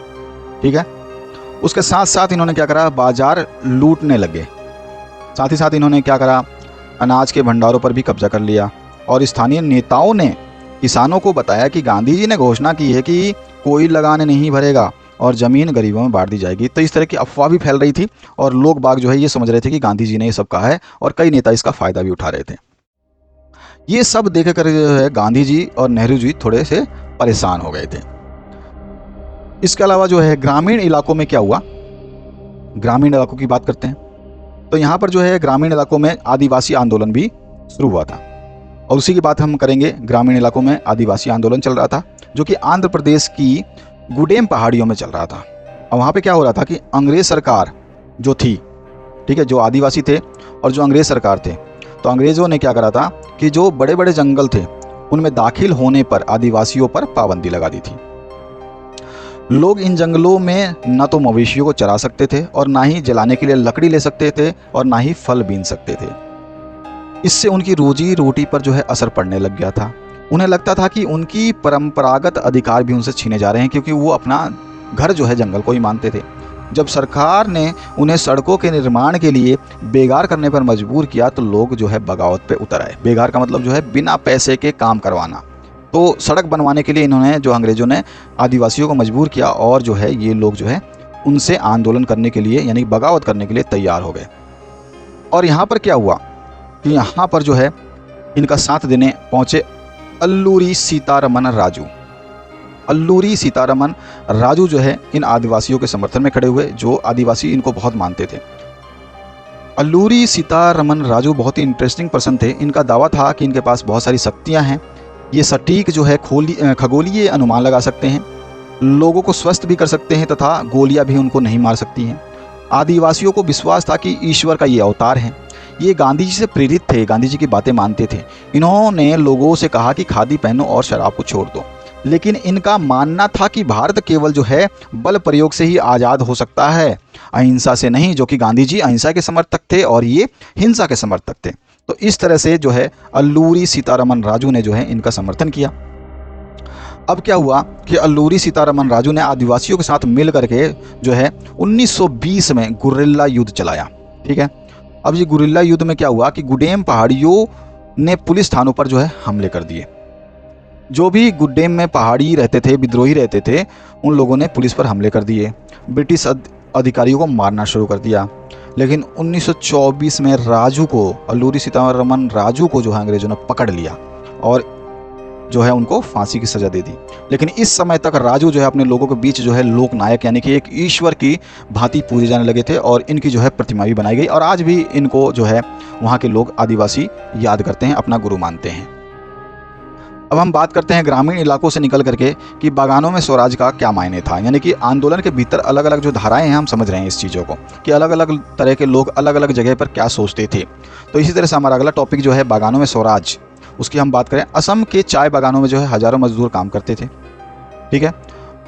ठीक है, उसके साथ साथ इन्होंने क्या करा, बाजार लूटने लगे। साथ ही साथ इन्होंने क्या करा, अनाज के भंडारों पर भी कब्जा कर लिया। और स्थानीय नेताओं ने किसानों को बताया कि गांधी जी ने घोषणा की है कि कोई लगाने नहीं भरेगा और ज़मीन गरीबों में बांट दी जाएगी। तो इस तरह की अफवाह भी फैल रही थी और लोग बाग जो है ये समझ रहे थे कि गांधी जी ने ये सब कहा है, और कई नेता इसका फ़ायदा भी उठा रहे थे। ये सब देख कर जो है गांधी जी और नेहरू जी थोड़े से परेशान हो गए थे। इसके अलावा जो है ग्रामीण इलाकों में क्या हुआ, ग्रामीण इलाकों की बात करते हैं। तो यहाँ पर जो है ग्रामीण इलाकों में आदिवासी आंदोलन भी शुरू हुआ था, और उसी की बात हम करेंगे। ग्रामीण इलाकों में आदिवासी आंदोलन चल रहा था, जो कि आंध्र प्रदेश की गुडेम पहाड़ियों में चल रहा था। और वहाँ पे क्या हो रहा था कि अंग्रेज सरकार जो थी, ठीक है, जो आदिवासी थे और जो अंग्रेज सरकार थे, तो अंग्रेज़ों ने क्या करा था कि जो बड़े बड़े जंगल थे उनमें दाखिल होने पर आदिवासियों पर पाबंदी लगा दी थी। लोग इन जंगलों में न तो मवेशियों को चरा सकते थे और ना ही जलाने के लिए लकड़ी ले सकते थे और ना ही फल बीन सकते थे। इससे उनकी रोजी रोटी पर जो है असर पड़ने लग गया था। उन्हें लगता था कि उनकी परंपरागत अधिकार भी उनसे छीने जा रहे हैं, क्योंकि वो अपना घर जो है जंगल को ही मानते थे। जब सरकार ने उन्हें सड़कों के निर्माण के लिए बेगार करने पर मजबूर किया, तो लोग जो है बगावत पे उतर आए। बेगार का मतलब जो है बिना पैसे के काम करवाना। तो सड़क बनवाने के लिए इन्होंने, जो अंग्रेज़ों ने आदिवासियों को मजबूर किया, और जो है ये लोग जो है उनसे आंदोलन करने के लिए, यानी बगावत करने के लिए तैयार हो गए। और यहाँ पर क्या हुआ कि यहाँ पर जो है इनका साथ देने पहुँचे अल्लूरी सीतारमन राजू। अल्लूरी सीतारमन राजू जो है इन आदिवासियों के समर्थन में खड़े हुए, जो आदिवासी इनको बहुत मानते थे। अल्लूरी सीतारमन राजू बहुत ही इंटरेस्टिंग पर्सन थे। इनका दावा था कि इनके पास बहुत सारी शक्तियां हैं, ये सटीक जो है खगोलीय अनुमान लगा सकते हैं, लोगों को स्वस्थ भी कर सकते हैं तथा गोलियां भी उनको नहीं मार सकती हैं। आदिवासियों को विश्वास था कि ईश्वर का ये अवतार है। ये गांधी जी से प्रेरित थे, गांधी जी की बातें मानते थे। इन्होंने लोगों से कहा कि खादी पहनो और शराब को छोड़ दो, लेकिन इनका मानना था कि भारत केवल जो है बल प्रयोग से ही आज़ाद हो सकता है, अहिंसा से नहीं, जो कि गांधी जी अहिंसा के समर्थक थे और ये हिंसा के समर्थक थे। तो इस तरह से जो है अल्लूरी सीतारमन राजू ने जो है इनका समर्थन किया। अब क्या हुआ कि अल्लूरी सीतारमन राजू ने आदिवासियों के साथ मिल करके जो है 1920 में गुरिल्ला युद्ध चलाया। ठीक है, अब ये गुरिल्ला युद्ध में क्या हुआ कि गुडेम पहाड़ियों ने पुलिस थानों पर जो है हमले कर दिए। जो भी गुडेम में पहाड़ी रहते थे, विद्रोही रहते थे, उन लोगों ने पुलिस पर हमले कर दिए, ब्रिटिश अधिकारियों को मारना शुरू कर दिया। लेकिन 1924 में राजू को, अल्लूरी सीतारमन राजू को जो है अंग्रेजों ने पकड़ लिया और जो है उनको फांसी की सज़ा दे दी। लेकिन इस समय तक राजू जो है अपने लोगों के बीच जो है लोकनायक, यानी कि एक ईश्वर की भांति पूजे जाने लगे थे, और इनकी जो है प्रतिमा भी बनाई गई, और आज भी इनको जो है वहाँ के लोग आदिवासी याद करते हैं, अपना गुरु मानते हैं। अब हम बात करते हैं ग्रामीण इलाकों से निकल करके कि बागानों में स्वराज का क्या मायने था। यानी कि आंदोलन के भीतर अलग अलग जो धाराएं हैं, हम समझ रहे हैं इस चीज़ों को कि अलग अलग तरह के लोग अलग अलग जगह पर क्या सोचते थे। तो इसी तरह से हमारा अगला टॉपिक जो है बागानों में स्वराज, उसकी हम बात करें। असम के चाय बागानों में जो है हज़ारों मजदूर काम करते थे। ठीक है,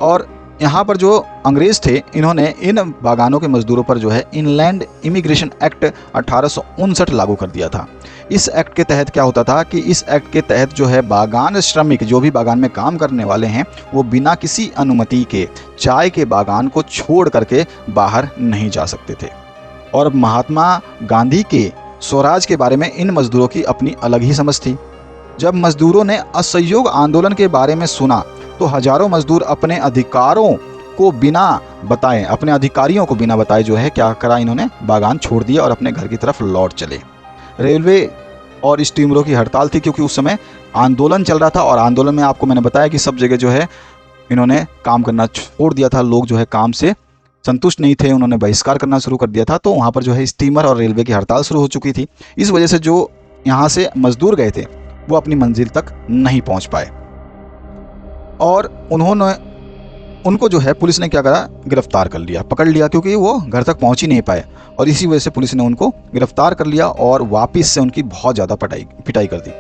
और यहाँ पर जो अंग्रेज़ थे, इन्होंने इन बागानों के मजदूरों पर जो है इनलैंड इमिग्रेशन एक्ट 1859 लागू कर दिया था। इस एक्ट के तहत क्या होता था कि इस एक्ट के तहत जो है बागान श्रमिक, जो भी बागान में काम करने वाले हैं, वो बिना किसी अनुमति के चाय के बागान को छोड़ करके बाहर नहीं जा सकते थे। और महात्मा गांधी के स्वराज के बारे में इन मजदूरों की अपनी अलग ही समझ थी। जब मजदूरों ने असहयोग आंदोलन के बारे में सुना, तो हजारों मजदूर अपने अधिकारों को बिना बताए, अपने अधिकारियों को बिना बताए जो है क्या करा, इन्होंने बागान छोड़ दिया और अपने घर की तरफ लौट चले। रेलवे और स्टीमरों की हड़ताल थी, क्योंकि उस समय आंदोलन चल रहा था, और आंदोलन में आपको मैंने बताया कि सब जगह जो है इन्होंने काम करना छोड़ दिया था। लोग जो है काम से संतुष्ट नहीं थे, उन्होंने बहिष्कार करना शुरू कर दिया था। तो वहाँ पर जो है स्टीमर और रेलवे की हड़ताल शुरू हो चुकी थी। इस वजह से जो यहाँ से मजदूर गए थे वो अपनी मंजिल तक नहीं पहुँच पाए, और उनको जो है पुलिस ने क्या करा, गिरफ्तार कर लिया, पकड़ लिया, क्योंकि वो घर तक पहुंच ही नहीं पाए। और इसी वजह से पुलिस ने उनको गिरफ्तार कर लिया और वापस से उनकी बहुत ज़्यादा पिटाई कर दी।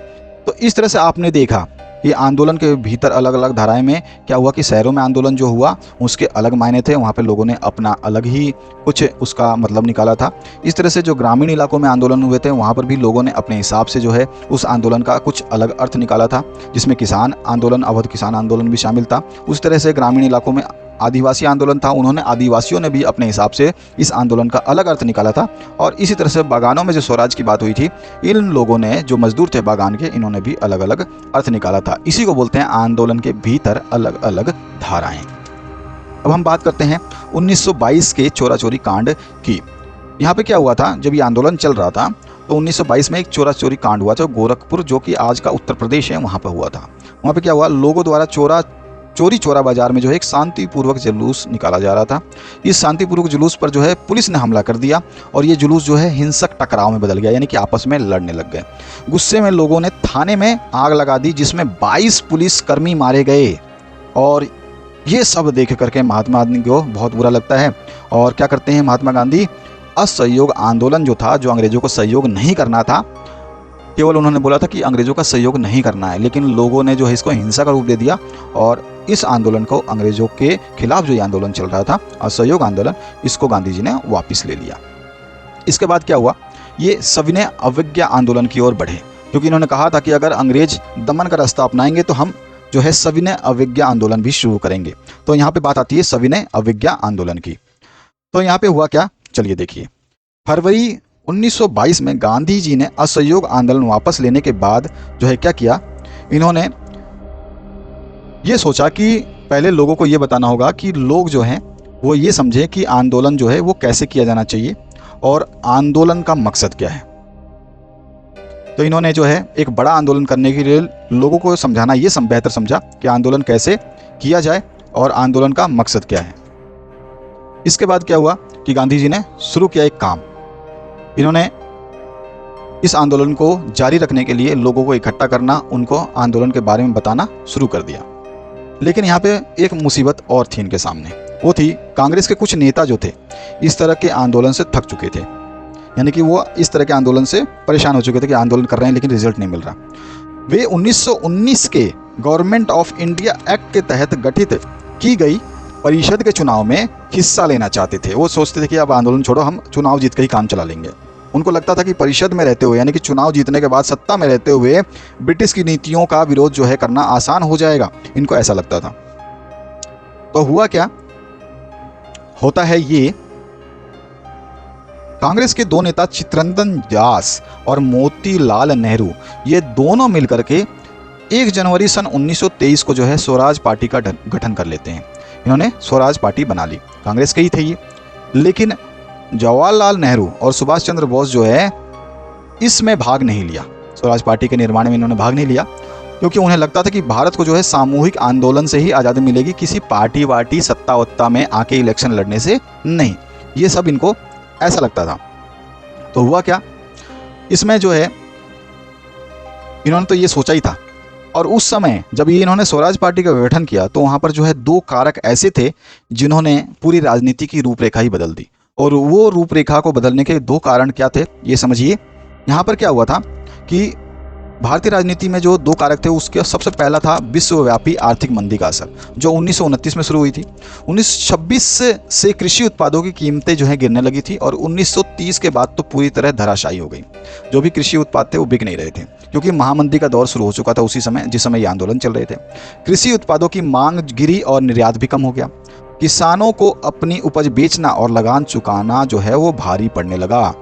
तो इस तरह से आपने देखा कि आंदोलन के भीतर अलग अलग धाराएं में क्या हुआ कि शहरों में आंदोलन जो हुआ उसके अलग मायने थे, वहाँ पे लोगों ने अपना अलग ही कुछ उसका मतलब निकाला था। इस तरह से जो ग्रामीण इलाकों में आंदोलन हुए थे वहाँ पर भी लोगों ने अपने हिसाब से जो है उस आंदोलन का कुछ अलग अर्थ निकाला था, जिसमें किसान आंदोलन, अवध किसान आंदोलन भी शामिल था। उस तरह से ग्रामीण इलाकों में आदिवासी आंदोलन था, उन्होंने आदिवासियों ने भी अपने हिसाब से इस आंदोलन का अलग अर्थ निकाला था। और इसी तरह से बागानों में जो स्वराज की बात हुई थी, इन लोगों ने, जो मजदूर थे बागान के, इन्होंने भी अलग अलग अर्थ निकाला था। इसी को बोलते हैं आंदोलन के भीतर अलग अलग धाराएं। अब हम बात करते हैं 1922 के चोरा चोरी कांड की। यहाँ पे क्या हुआ था, जब ये आंदोलन चल रहा था तो 1922 में एक चोरा चोरी कांड हुआ था गोरखपुर, जो कि आज का उत्तर प्रदेश है, वहाँ पर हुआ था। वहाँ पे क्या हुआ, लोगों द्वारा चोरी चोरा बाजार में जो है एक शांतिपूर्वक जुलूस निकाला जा रहा था। इस शांतिपूर्वक जुलूस पर जो है पुलिस ने हमला कर दिया और ये जुलूस जो है हिंसक टकराव में बदल गया, यानी कि आपस में लड़ने लग गए। गुस्से में लोगों ने थाने में आग लगा दी, जिसमें 22 पुलिसकर्मी मारे गए। और ये सब देख करके महात्मा गांधी को बहुत बुरा लगता है। और क्या करते हैं महात्मा गांधी, असहयोग आंदोलन जो था, जो अंग्रेजों को सहयोग नहीं करना था, केवल उन्होंने बोला था कि अंग्रेजों का सहयोग नहीं करना है, लेकिन लोगों ने जो है इसको हिंसा का रूप दे दिया और इस आंदोलन को, अंग्रेजों के खिलाफ जो ये आंदोलन चल रहा था, असहयोग आंदोलन, इसको गांधी जी ने वापस ले लिया। इसके बाद क्या हुआ, ये सविनय अवज्ञा आंदोलन की ओर बढ़े, क्योंकि इन्होंने कहा था कि अगर अंग्रेज दमन का रास्ता अपनाएंगे तो हम जो है सविनय अवज्ञा आंदोलन भी शुरू करेंगे। तो यहाँ पे बात आती है सविनय अवज्ञा आंदोलन की। तो यहाँ पे हुआ क्या, चलिए देखिए। फरवरी 1922 में गांधी जी ने असहयोग आंदोलन वापस लेने के बाद जो है क्या किया, इन्होंने ये सोचा कि पहले लोगों को ये बताना होगा कि लोग जो हैं वो ये समझे कि आंदोलन जो है वो कैसे किया जाना चाहिए और आंदोलन का मकसद क्या है। तो इन्होंने जो है एक बड़ा आंदोलन करने के लिए लोगों को समझाना ये बेहतर समझा कि आंदोलन कैसे किया जाए और आंदोलन का मकसद क्या है। इसके बाद क्या हुआ कि गांधी जी ने शुरू किया एक काम। इन्होंने इस आंदोलन को जारी रखने के लिए लोगों को इकट्ठा करना, उनको आंदोलन के बारे में बताना शुरू कर दिया। लेकिन यहाँ पे एक मुसीबत और थी इनके सामने, वो थी कांग्रेस के कुछ नेता जो थे इस तरह के आंदोलन से थक चुके थे, यानी कि वो इस तरह के आंदोलन से परेशान हो चुके थे कि आंदोलन कर रहे हैं लेकिन रिजल्ट नहीं मिल रहा। वे 1919 के गवर्नमेंट ऑफ इंडिया एक्ट के तहत गठित की गई परिषद के चुनाव में हिस्सा लेना चाहते थे। वो सोचते थे कि अब आंदोलन छोड़ो, हम चुनाव जीत के ही काम चला लेंगे। उनको लगता था कि परिषद में रहते हुए, यानी कि चुनाव जीतने के बाद सत्ता में रहते हुए, ब्रिटिश की नीतियों का विरोध जो है करना आसान हो जाएगा, इनको ऐसा लगता था। तो हुआ क्या, होता है ये, कांग्रेस के दो नेता चित्तरंजन दास और मोतीलाल नेहरू, ये दोनों मिलकर के 1 जनवरी सन 1923 को जो है स्वराज पार्टी का गठन कर लेते हैं। इन्होंने स्वराज पार्टी बना ली, कांग्रेस के ही थे ये। लेकिन जवाहरलाल नेहरू और सुभाष चंद्र बोस जो है इसमें भाग नहीं लिया, स्वराज पार्टी के निर्माण में इन्होंने भाग नहीं लिया, क्योंकि उन्हें लगता था कि भारत को जो है सामूहिक आंदोलन से ही आज़ादी मिलेगी, किसी पार्टी वार्टी सत्ता वत्ता में आके इलेक्शन लड़ने से नहीं। ये सब इनको ऐसा लगता था। तो हुआ क्या, इसमें जो है इन्होंने तो ये सोचा ही था। और उस समय जब ये इन्होंने स्वराज पार्टी का गठन किया तो वहाँ पर जो है 2 कारक ऐसे थे जिन्होंने पूरी राजनीति की रूपरेखा ही बदल दी। और वो रूपरेखा को बदलने के 2 कारण क्या थे, ये समझिए। यहाँ पर क्या हुआ था कि भारतीय राजनीति में जो 2 कारक थे, उसके सबसे पहला था विश्वव्यापी आर्थिक मंदी का असर, जो 1929 में शुरू हुई थी। 1926 से कृषि उत्पादों की कीमतें जो है गिरने लगी थी और 1930 के बाद तो पूरी तरह धराशायी हो गई। जो भी कृषि उत्पाद थे वो बिक नहीं रहे थे, क्योंकि महामंदी का दौर शुरू हो चुका था उसी समय, जिस समय ये आंदोलन चल रहे थे। कृषि उत्पादों की मांग गिरी और निर्यात भी कम हो गया। किसानों को अपनी उपज बेचना और लगान चुकाना जो है वो भारी पड़ने लगा।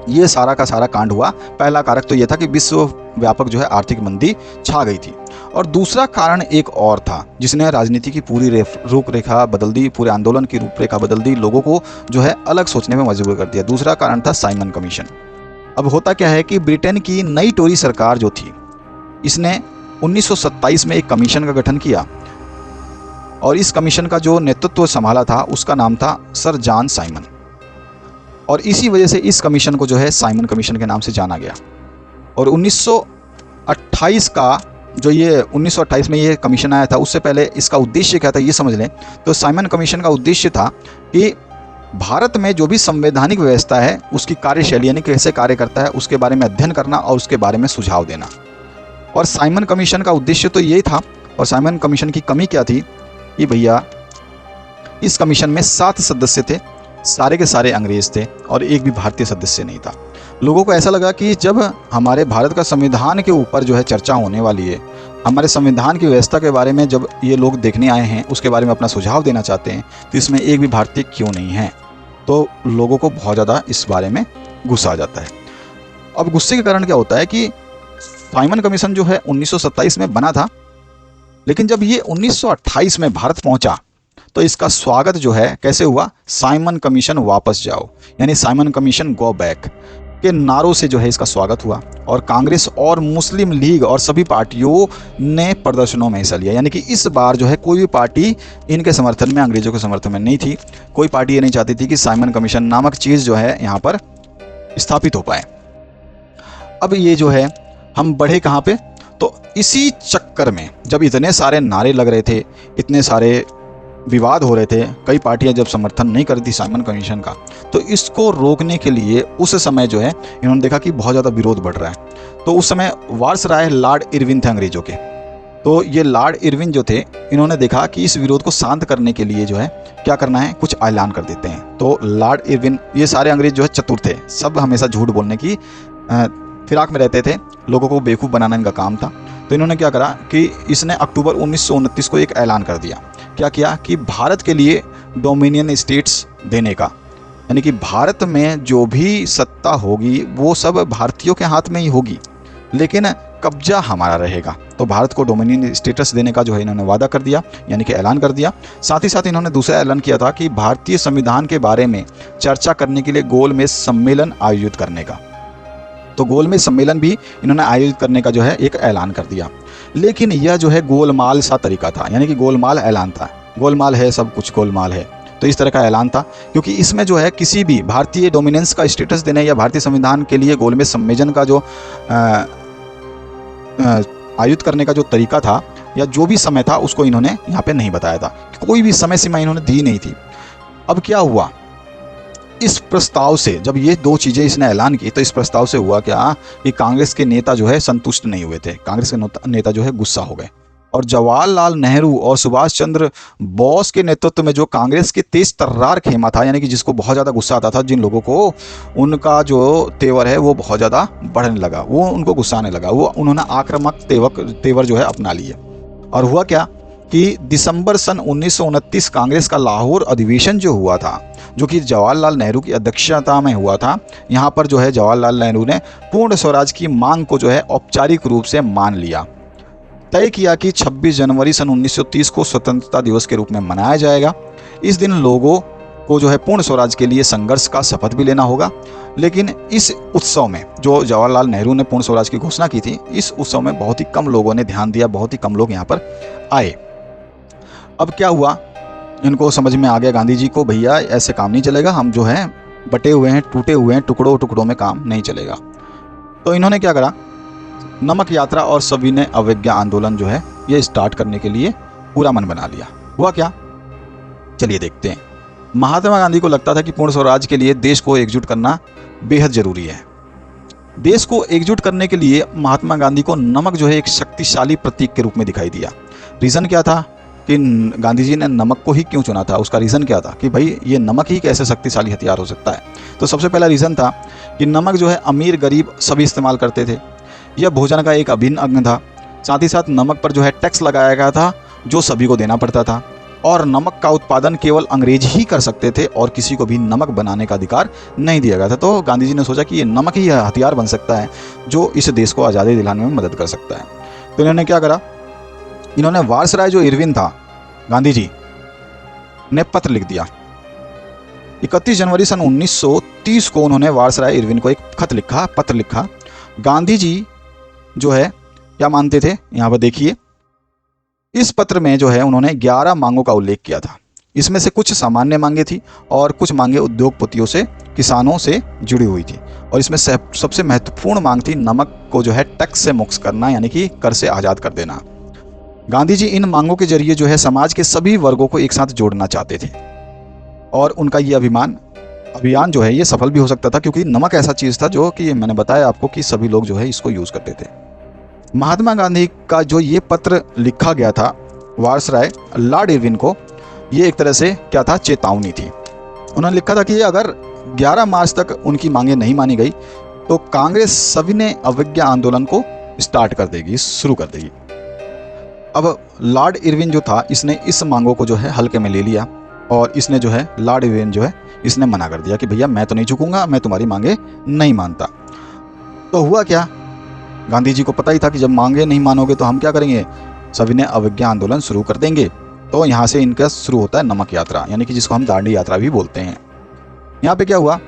ये सारा का सारा कांड हुआ। पहला कारक तो ये था कि विश्वव्यापक जो है आर्थिक मंदी छा गई थी। और दूसरा कारण एक और था जिसने राजनीति की पूरी रूपरेखा बदल दी, पूरे आंदोलन की रूपरेखा बदल दी, लोगों को जो है अलग सोचने में मजबूर कर दिया। दूसरा कारण था साइमन कमीशन। अब होता क्या है कि ब्रिटेन की नई टोरी सरकार जो थी, इसने 1927 में एक कमीशन का गठन किया और इस कमीशन का जो नेतृत्व संभाला था उसका नाम था सर जॉन साइमन। और इसी वजह से इस कमीशन को जो है साइमन कमीशन के नाम से जाना गया। और 1928 का जो ये 1928 में ये कमीशन आया था, उससे पहले इसका उद्देश्य क्या था ये समझ लें। तो साइमन कमीशन का उद्देश्य था कि भारत में जो भी संवैधानिक व्यवस्था है उसकी कार्यशैली, यानी कैसे कार्य करता है, उसके बारे में अध्ययन करना और उसके बारे में सुझाव देना। और साइमन कमीशन का उद्देश्य तो यही था। और साइमन कमीशन की कमी क्या थी कि भैया इस कमीशन में 7 सदस्य थे, सारे के सारे अंग्रेज थे और एक भी भारतीय सदस्य नहीं था। लोगों को ऐसा लगा कि जब हमारे भारत का संविधान के ऊपर जो है चर्चा होने वाली है, हमारे संविधान की व्यवस्था के बारे में जब ये लोग देखने आए हैं, उसके बारे में अपना सुझाव देना चाहते हैं, तो इसमें एक भी भारतीय क्यों नहीं है। तो लोगों को बहुत ज़्यादा इस बारे में गुस्सा आ जाता है। अब गुस्से के कारण क्या होता है कि साइमन कमीशन जो है 1927 में बना था, लेकिन जब ये 1928 में भारत पहुंचा तो इसका स्वागत जो है कैसे हुआ, साइमन कमीशन वापस जाओ, यानी साइमन कमीशन गो बैक के नारों से जो है इसका स्वागत हुआ। और कांग्रेस और मुस्लिम लीग और सभी पार्टियों ने प्रदर्शनों में हिस्सा लिया, यानी कि इस बार जो है कोई भी पार्टी इनके समर्थन में, अंग्रेजों के समर्थन में नहीं थी। कोई पार्टी ये नहीं चाहती थी कि साइमन कमीशन नामक चीज़ जो है यहाँ पर स्थापित हो पाए। अब ये जो है हम बढ़े कहाँ पे, तो इसी चक्कर में जब इतने सारे नारे लग रहे थे, इतने सारे विवाद हो रहे थे, कई पार्टियां जब समर्थन नहीं कर रही थी साइमन कमीशन का, तो इसको रोकने के लिए उस समय जो है इन्होंने देखा कि बहुत ज़्यादा विरोध बढ़ रहा है। तो उस समय वायसराय लॉर्ड इरविन थे अंग्रेजों के। तो ये लॉर्ड इरविन जो थे, इन्होंने देखा कि इस विरोध को शांत करने के लिए जो है क्या करना है, कुछ ऐलान कर देते हैं। तो लॉर्ड इरविन, ये सारे अंग्रेज जो है चतुर थे, सब हमेशा झूठ बोलने की फिराक में रहते थे, लोगों को बेवकूफ़ बनाना इनका काम था। तो इन्होंने क्या करा कि इसने अक्टूबर 1929 को एक ऐलान कर दिया। क्या किया कि भारत के लिए डोमिनियन स्टेट्स देने का, यानी कि भारत में जो भी सत्ता होगी वो सब भारतीयों के हाथ में ही होगी, लेकिन कब्जा हमारा रहेगा। तो भारत को डोमिनियन स्टेटस देने का जो है इन्होंने वादा कर दिया, यानी कि ऐलान कर दिया। साथ ही साथ इन्होंने दूसरा ऐलान किया था कि भारतीय संविधान के बारे में चर्चा करने के लिए गोलमेज सम्मेलन आयोजित करने का। तो गोलमेज सम्मेलन भी इन्होंने आयोजित करने का जो है एक ऐलान कर दिया। लेकिन यह जो है गोलमाल सा तरीका था, यानी कि गोलमाल ऐलान था, गोलमाल है सब कुछ गोलमाल है, तो इस तरह का ऐलान था। क्योंकि इसमें जो है किसी भी भारतीय डोमिनेंस का स्टेटस देने या भारतीय संविधान के लिए गोलमेज सम्मेलन का जो आयोजित करने का जो तरीका था या जो भी समय था उसको इन्होंने यहाँ पे नहीं बताया था, कोई भी समय सीमा इन्होंने दी नहीं थी। अब क्या हुआ, इस प्रस्ताव से जब ये दो चीज़ें इसने ऐलान की, तो इस प्रस्ताव से हुआ क्या कि कांग्रेस के नेता जो है संतुष्ट नहीं हुए थे, कांग्रेस के नेता जो है गुस्सा हो गए। और जवाहरलाल नेहरू और सुभाष चंद्र बोस के नेतृत्व में जो कांग्रेस के तेज तर्रार खेमा था, यानी कि जिसको बहुत ज़्यादा गुस्सा आता था, जिन लोगों को उनका जो तेवर है वो बहुत ज़्यादा बढ़ने लगा, वो उनको गुस्सा आने लगा, वो उन्होंने आक्रामक तेवर जो है अपना लिए। और हुआ क्या कि दिसंबर सन 1929 कांग्रेस का लाहौर अधिवेशन जो हुआ था, जो कि जवाहरलाल नेहरू की अध्यक्षता में हुआ था, यहाँ पर जो है जवाहरलाल नेहरू ने पूर्ण स्वराज की मांग को जो है औपचारिक रूप से मान लिया। तय किया कि 26 जनवरी सन 1930 को स्वतंत्रता दिवस के रूप में मनाया जाएगा। इस दिन लोगों को जो है पूर्ण स्वराज के लिए संघर्ष का शपथ भी लेना होगा। लेकिन इस उत्सव में जो जवाहरलाल नेहरू ने पूर्ण स्वराज की घोषणा की थी, इस उत्सव में बहुत ही कम लोगों ने ध्यान दिया, बहुत ही कम लोग यहाँ पर आए। अब क्या हुआ, इनको समझ में आ गया गांधी जी को, भैया ऐसे काम नहीं चलेगा, हम जो है बटे हुए हैं, टूटे हुए हैं, टुकड़ों टुकड़ों में काम नहीं चलेगा। तो इन्होंने क्या करा, नमक यात्रा और सविनय अवज्ञा आंदोलन जो है ये स्टार्ट करने के लिए पूरा मन बना लिया। हुआ क्या, चलिए देखते हैं। महात्मा गांधी को लगता था कि पूर्ण स्वराज के लिए देश को एकजुट करना बेहद जरूरी है। देश को एकजुट करने के लिए महात्मा गांधी को नमक जो है एक शक्तिशाली प्रतीक के रूप में दिखाई दिया। रीज़न क्या था कि गांधी जी ने नमक को ही क्यों चुना था, उसका रीज़न क्या था कि भाई ये नमक ही कैसे शक्तिशाली हथियार हो सकता है। तो सबसे पहला रीज़न था कि नमक जो है अमीर गरीब सभी इस्तेमाल करते थे, यह भोजन का एक अभिन्न अंग था। साथ ही साथ नमक पर जो है टैक्स लगाया गया था जो सभी को देना पड़ता था, और नमक का उत्पादन केवल अंग्रेज ही कर सकते थे और किसी को भी नमक बनाने का अधिकार नहीं दिया गया था। तो गांधी जी ने सोचा कि ये नमक ही हथियार बन सकता है जो इस देश को आज़ादी दिलाने में मदद कर सकता है। तो इन्होंने क्या करा, इन्होंने वायसराय जो इरविन था, गांधी जी ने पत्र लिख दिया। 31 जनवरी सन 1930 को उन्होंने वायसराय इरविन को एक खत लिखा, पत्र लिखा। गांधी जी जो है क्या मानते थे, यहाँ पर देखिए, इस पत्र में जो है उन्होंने 11 मांगों का उल्लेख किया था। इसमें से कुछ सामान्य मांगे थी और कुछ मांगे उद्योगपतियों से, किसानों से जुड़ी हुई थी। और इसमें सबसे महत्वपूर्ण मांग थी नमक को जो है टैक्स से मुक्त करना, यानी कि कर से आज़ाद कर देना। गांधी जी इन मांगों के जरिए जो है समाज के सभी वर्गों को एक साथ जोड़ना चाहते थे, और उनका ये अभियान जो है ये सफल भी हो सकता था, क्योंकि नमक ऐसा चीज़ था जो कि मैंने बताया आपको कि सभी लोग जो है इसको यूज़ करते थे। महात्मा गांधी का जो ये पत्र लिखा गया था वायसराय लॉर्ड इरविन को, ये एक तरह से क्या था, चेतावनी थी। उन्होंने लिखा था कि अगर 11 मार्च तक उनकी मांगें नहीं मानी गई तो कांग्रेस सविनय अवज्ञा आंदोलन को स्टार्ट कर देगी, शुरू कर देगी। अब लॉर्ड इरविन जो था, इसने इस मांगों को जो है हल्के में ले लिया और इसने जो है लॉर्ड इरविन जो है इसने मना कर दिया कि भैया मैं तो नहीं झुकूंगा, मैं तुम्हारी मांगे नहीं मानता। तो हुआ क्या, गांधी जी को पता ही था कि जब मांगे नहीं मानोगे तो हम क्या करेंगे, सविनय अवज्ञा आंदोलन शुरू कर देंगे। तो यहाँ से इनका शुरू होता है नमक यात्रा, यानी कि जिसको हम दांडी यात्रा भी बोलते हैं। यहाँ पे क्या हुआ,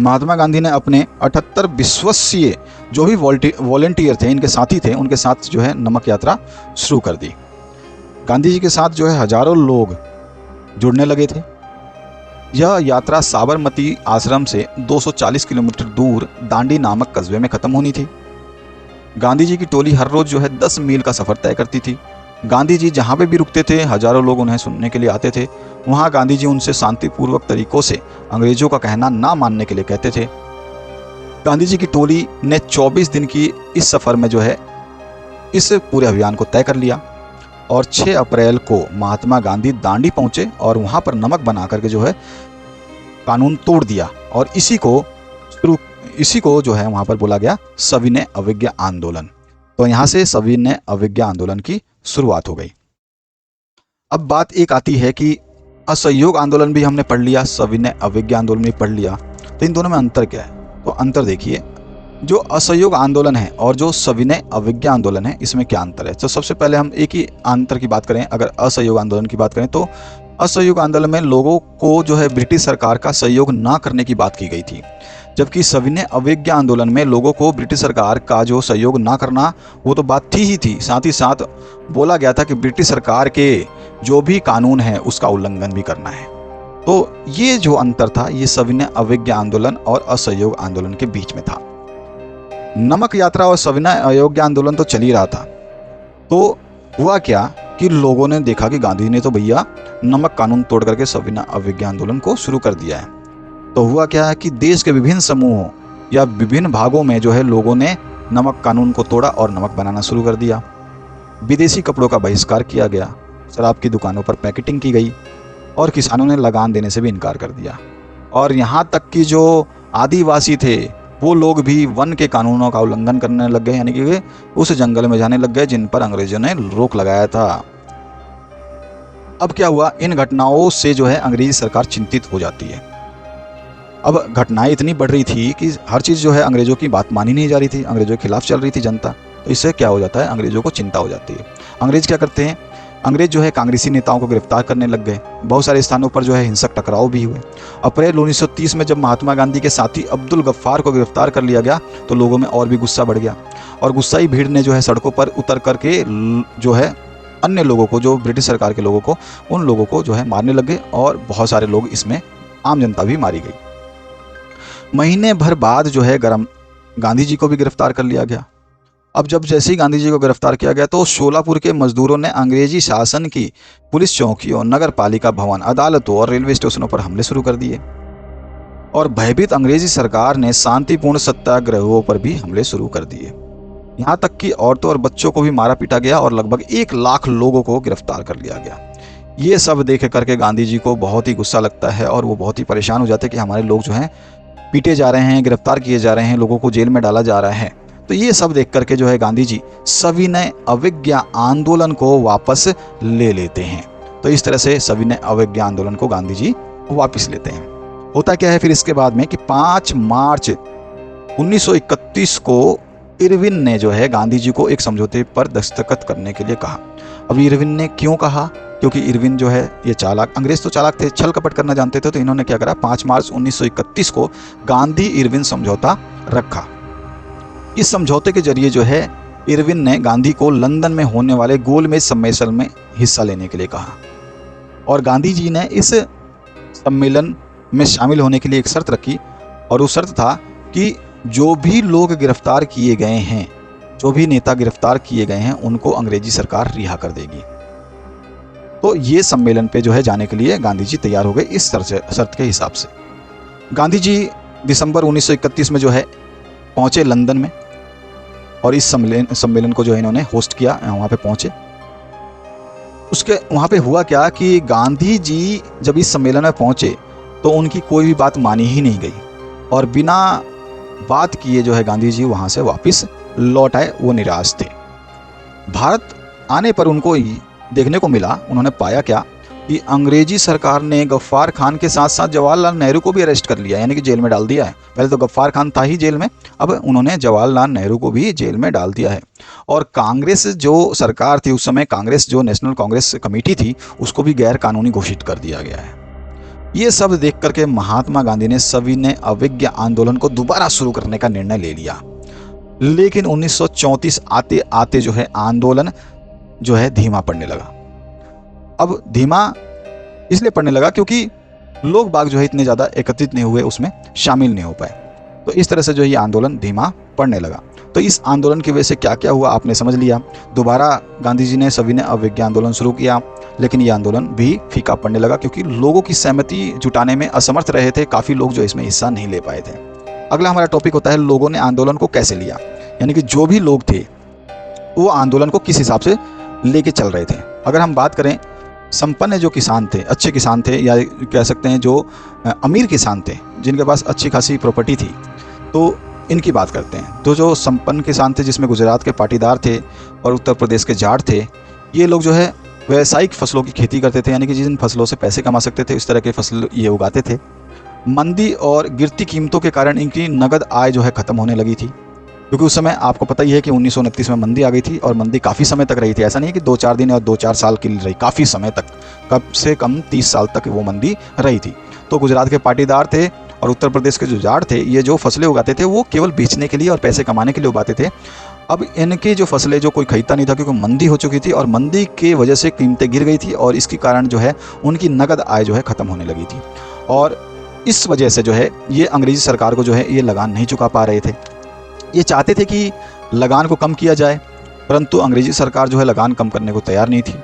महात्मा गांधी ने अपने 78 विश्वसीय जो भी वॉलेंटियर थे, इनके साथी थे, उनके साथ जो है नमक यात्रा शुरू कर दी। गांधी जी के साथ जो है हजारों लोग जुड़ने लगे थे। यह यात्रा साबरमती आश्रम से 240 किलोमीटर दूर दांडी नामक कस्बे में खत्म होनी थी। गांधी जी की टोली हर रोज जो है 10 मील का सफर तय करती थी। गांधी जी जहाँ पे भी रुकते थे, हजारों लोग उन्हें सुनने के लिए आते थे। वहाँ गांधी जी उनसे शांतिपूर्वक तरीकों से अंग्रेजों का कहना ना मानने के लिए कहते थे। गांधी जी की टोली ने 24 दिन की इस सफर में जो है इस पूरे अभियान को तय कर लिया और 6 अप्रैल को महात्मा गांधी दांडी पहुंचे और वहाँ पर नमक बना करके जो है कानून तोड़ दिया और इसी को जो है वहाँ पर बोला गया सविनय अवज्ञा आंदोलन। तो यहाँ से सविनय अवज्ञा आंदोलन की शुरुआत हो गई। अब बात एक आती है कि असहयोग आंदोलन भी हमने पढ़ लिया, सविनय अवज्ञा आंदोलन भी पढ़ लिया, तो इन दोनों में अंतर क्या है। तो अंतर देखिए, जो असहयोग आंदोलन है और जो सविनय अवज्ञा आंदोलन है, इसमें क्या अंतर है। तो सबसे पहले हम एक ही अंतर की बात करें, अगर असहयोग आंदोलन की बात करें तो असहयोग आंदोलन में लोगों को जो है ब्रिटिश सरकार का सहयोग ना करने की बात की गई थी, जबकि सविनय अवज्ञा आंदोलन में लोगों को ब्रिटिश सरकार का जो सहयोग ना करना वो तो बात थी ही थी, साथ ही साथ बोला गया था कि ब्रिटिश सरकार के जो भी कानून है उसका उल्लंघन भी करना है। तो ये जो अंतर था, ये सविनय अवज्ञा आंदोलन और असहयोग आंदोलन के बीच में था। नमक यात्रा और सविनय अवज्ञा आंदोलन तो चल ही रहा था। तो हुआ क्या कि लोगों ने देखा कि गांधी ने तो भैया नमक कानून तोड़ करके सविनय अवज्ञा आंदोलन को शुरू कर दिया है। तो हुआ क्या है कि देश के विभिन्न समूहों या विभिन्न भागों में जो है लोगों ने नमक कानून को तोड़ा और नमक बनाना शुरू कर दिया। विदेशी कपड़ों का बहिष्कार किया गया, शराब की दुकानों पर पैकेटिंग की गई और किसानों ने लगान देने से भी इनकार कर दिया। और यहाँ तक कि जो आदिवासी थे वो लोग भी वन के कानूनों का उल्लंघन करने लग गए, यानी कि उस जंगल में जाने लग गए जिन पर अंग्रेजों ने रोक लगाया था। अब क्या हुआ, इन घटनाओं से जो है अंग्रेजी सरकार चिंतित हो जाती है। अब घटनाएं इतनी बढ़ रही थी कि हर चीज़ जो है अंग्रेजों की बात मानी नहीं जा रही थी, अंग्रेजों के खिलाफ चल रही थी जनता। तो इससे क्या हो जाता है, अंग्रेजों को चिंता हो जाती है। अंग्रेज क्या करते हैं, अंग्रेज जो है कांग्रेसी नेताओं को गिरफ्तार करने लग गए। बहुत सारे स्थानों पर जो है हिंसक टकराव भी हुए। अप्रैल 1930 में जब महात्मा गांधी के साथी अब्दुल गफ्फार को गिरफ्तार कर लिया गया तो लोगों में और भी गुस्सा बढ़ गया और गुस्साई भीड़ ने जो है सड़कों पर उतर करके जो है अन्य लोगों को, जो ब्रिटिश सरकार के लोगों को, उन लोगों को जो है मारने लग गए और बहुत सारे लोग, इसमें आम जनता भी मारी गई। महीने भर बाद जो है गांधी जी को भी गिरफ्तार कर लिया गया। अब जब जैसे ही गांधी जी को गिरफ्तार किया गया तो शोलापुर के मजदूरों ने अंग्रेजी शासन की पुलिस चौकियों, नगर पालिका भवन, अदालतों और रेलवे स्टेशनों पर हमले शुरू कर दिए और भयभीत अंग्रेजी सरकार ने शांतिपूर्ण सत्याग्रहों पर भी हमले शुरू कर दिए। यहाँ तक कि औरतों और बच्चों को भी मारा पीटा गया और लगभग 1 लाख लोगों को गिरफ्तार कर लिया गया। ये सब देख करके गांधी जी को बहुत ही गुस्सा लगता है और वो बहुत ही परेशान हो जाते हैं कि हमारे लोग जो हैं पीटे जा रहे हैं, गिरफ्तार किए जा रहे हैं, लोगों को जेल में डाला जा रहा है। तो ये सब देख करके जो है गांधी जी सविनय अवज्ञा आंदोलन को वापस ले लेते हैं। तो इस तरह से सविनय अवज्ञा आंदोलन को गांधी जी वापस लेते हैं। होता क्या है फिर इसके बाद में कि 5 मार्च 1931 को इरविन ने जो है गांधी जी को एक समझौते पर दस्तखत करने के लिए कहा। अब इरविन ने क्यों कहा, क्योंकि इरविन जो है ये चालाक, अंग्रेज तो चालाक थे, छल कपट करना जानते थे। तो इन्होंने क्या करा, 5 मार्च 1931 को गांधी इरविन समझौता रखा। इस समझौते के जरिए जो है इरविन ने गांधी को लंदन में होने वाले गोलमेज सम्मेलन में हिस्सा लेने के लिए कहा और गांधी जी ने इस सम्मेलन में शामिल होने के लिए एक शर्त रखी और वो शर्त था कि जो भी लोग गिरफ्तार किए गए हैं, जो भी नेता गिरफ्तार किए गए हैं, उनको अंग्रेजी सरकार रिहा कर देगी। तो ये सम्मेलन पे जो है जाने के लिए गांधी जी तैयार हो गए इस शर्त के हिसाब से। गांधी जी दिसंबर 1931 में जो है पहुंचे लंदन में और इस सम्मेलन को जो है इन्होंने होस्ट किया, वहाँ पे पहुँचे। उसके वहाँ पे हुआ क्या कि गांधी जी जब इस सम्मेलन में पहुँचे तो उनकी कोई भी बात मानी ही नहीं गई और बिना बात किए जो है गांधी जी वहाँ से वापस लौट आए। वो निराश थे। भारत आने पर उनको देखने को मिला, उन्होंने पाया क्या कि अंग्रेजी सरकार ने गफ्फार खान के साथ साथ जवाहरलाल नेहरू को भी अरेस्ट कर लिया, यानी कि जेल में डाल दिया है। पहले तो गफ्फार खान था ही जेल में, अब उन्होंने जवाहरलाल नेहरू को भी जेल में डाल दिया है। और कांग्रेस जो सरकार थी उस समय, कांग्रेस जो नेशनल कांग्रेस कमेटी थी, उसको भी गैर कानूनी घोषित कर दिया गया है। ये सब देख करके महात्मा गांधी ने सविनय अवज्ञा आंदोलन को दोबारा शुरू करने का निर्णय ले लिया। लेकिन 1934 आते आते जो है आंदोलन जो है धीमा पड़ने लगा। अब धीमा इसलिए पड़ने लगा क्योंकि लोग बाग जो है इतने ज़्यादा एकत्रित नहीं हुए, उसमें शामिल नहीं हो पाए। तो इस तरह से जो है ये आंदोलन धीमा पड़ने लगा। तो इस आंदोलन की वजह से क्या क्या हुआ आपने समझ लिया। दोबारा गांधी जी ने सविनय अवज्ञा आंदोलन शुरू किया, लेकिन ये आंदोलन भी फीका पड़ने लगा क्योंकि लोगों की सहमति जुटाने में असमर्थ रहे थे। काफ़ी लोग जो इसमें हिस्सा नहीं ले पाए थे। अगला हमारा टॉपिक होता है लोगों ने आंदोलन को कैसे लिया, यानी कि जो भी लोग थे वो आंदोलन को किस हिसाब से लेके चल रहे थे। अगर हम बात करें संपन्न जो किसान थे, अच्छे किसान थे, या कह सकते हैं जो अमीर किसान थे जिनके पास अच्छी खासी प्रॉपर्टी थी, तो इनकी बात करते हैं। तो जो संपन्न किसान थे जिसमें गुजरात के पाटीदार थे और उत्तर प्रदेश के जाट थे, ये लोग जो है व्यावसायिक फसलों की खेती करते थे, यानी कि जिन फसलों से पैसे कमा सकते थे इस तरह के फसल ये उगाते थे। मंदी और गिरती कीमतों के कारण इनकी नगद आय जो है ख़त्म होने लगी थी, क्योंकि उस समय आपको पता ही है कि 1929 में मंदी आ गई थी और मंदी काफ़ी समय तक रही थी। ऐसा नहीं है कि 2-4 दिन और 2-4 साल के लिए रही, काफ़ी समय तक, कम से कम 30 साल तक वो मंदी रही थी। तो गुजरात के पाटीदार थे और उत्तर प्रदेश के जो जाट थे, ये जो फसलें उगाते थे वो केवल बेचने के लिए और पैसे कमाने के लिए उगाते थे। अब इनकी जो फसलें जो कोई खरीदता नहीं था क्योंकि मंदी हो चुकी थी और मंदी की वजह से कीमतें गिर गई थी और इसके कारण जो है उनकी नगद आय जो है ख़त्म होने लगी थी। और इस वजह से जो है ये अंग्रेज़ी सरकार को जो है ये लगान नहीं चुका पा रहे थे। ये चाहते थे कि लगान को कम किया जाए, परंतु अंग्रेज़ी सरकार जो है लगान कम करने को तैयार नहीं थी।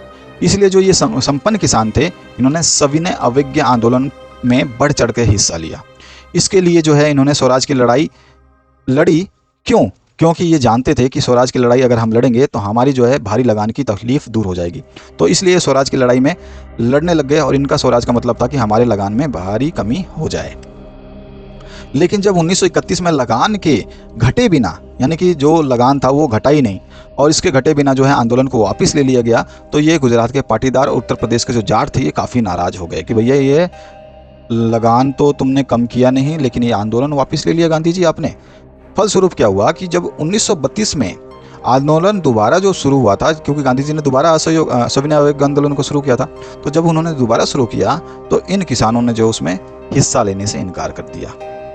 इसलिए जो ये संपन्न किसान थे, इन्होंने सविनय अवज्ञा आंदोलन में बढ़ चढ़ के हिस्सा लिया। इसके लिए जो है इन्होंने स्वराज की लड़ाई लड़ी। क्यों? क्योंकि ये जानते थे कि स्वराज की लड़ाई अगर हम लड़ेंगे तो हमारी जो है भारी लगान की तकलीफ दूर हो जाएगी। तो इसलिए स्वराज की लड़ाई में लड़ने लग गए और इनका स्वराज का मतलब था कि हमारे लगान में भारी कमी हो जाए। लेकिन जब 1931 में लगान के घटे बिना, यानी कि जो लगान था वो घटा ही नहीं और इसके घटे बिना जो है आंदोलन को वापस ले लिया गया, तो ये गुजरात के पाटीदार और उत्तर प्रदेश के जो जाट थे ये काफ़ी नाराज़ हो गए कि भैया ये लगान तो तुमने कम किया नहीं, लेकिन ये आंदोलन वापस ले लिया गांधी जी आपने। फलस्वरूप क्या हुआ कि जब 1932 में आंदोलन दोबारा जो शुरू हुआ था, क्योंकि गांधी जी ने दोबारा सविनय अवज्ञा आंदोलन को शुरू किया था, तो जब उन्होंने दोबारा शुरू किया तो इन किसानों ने जो उसमें हिस्सा लेने से इनकार कर दिया।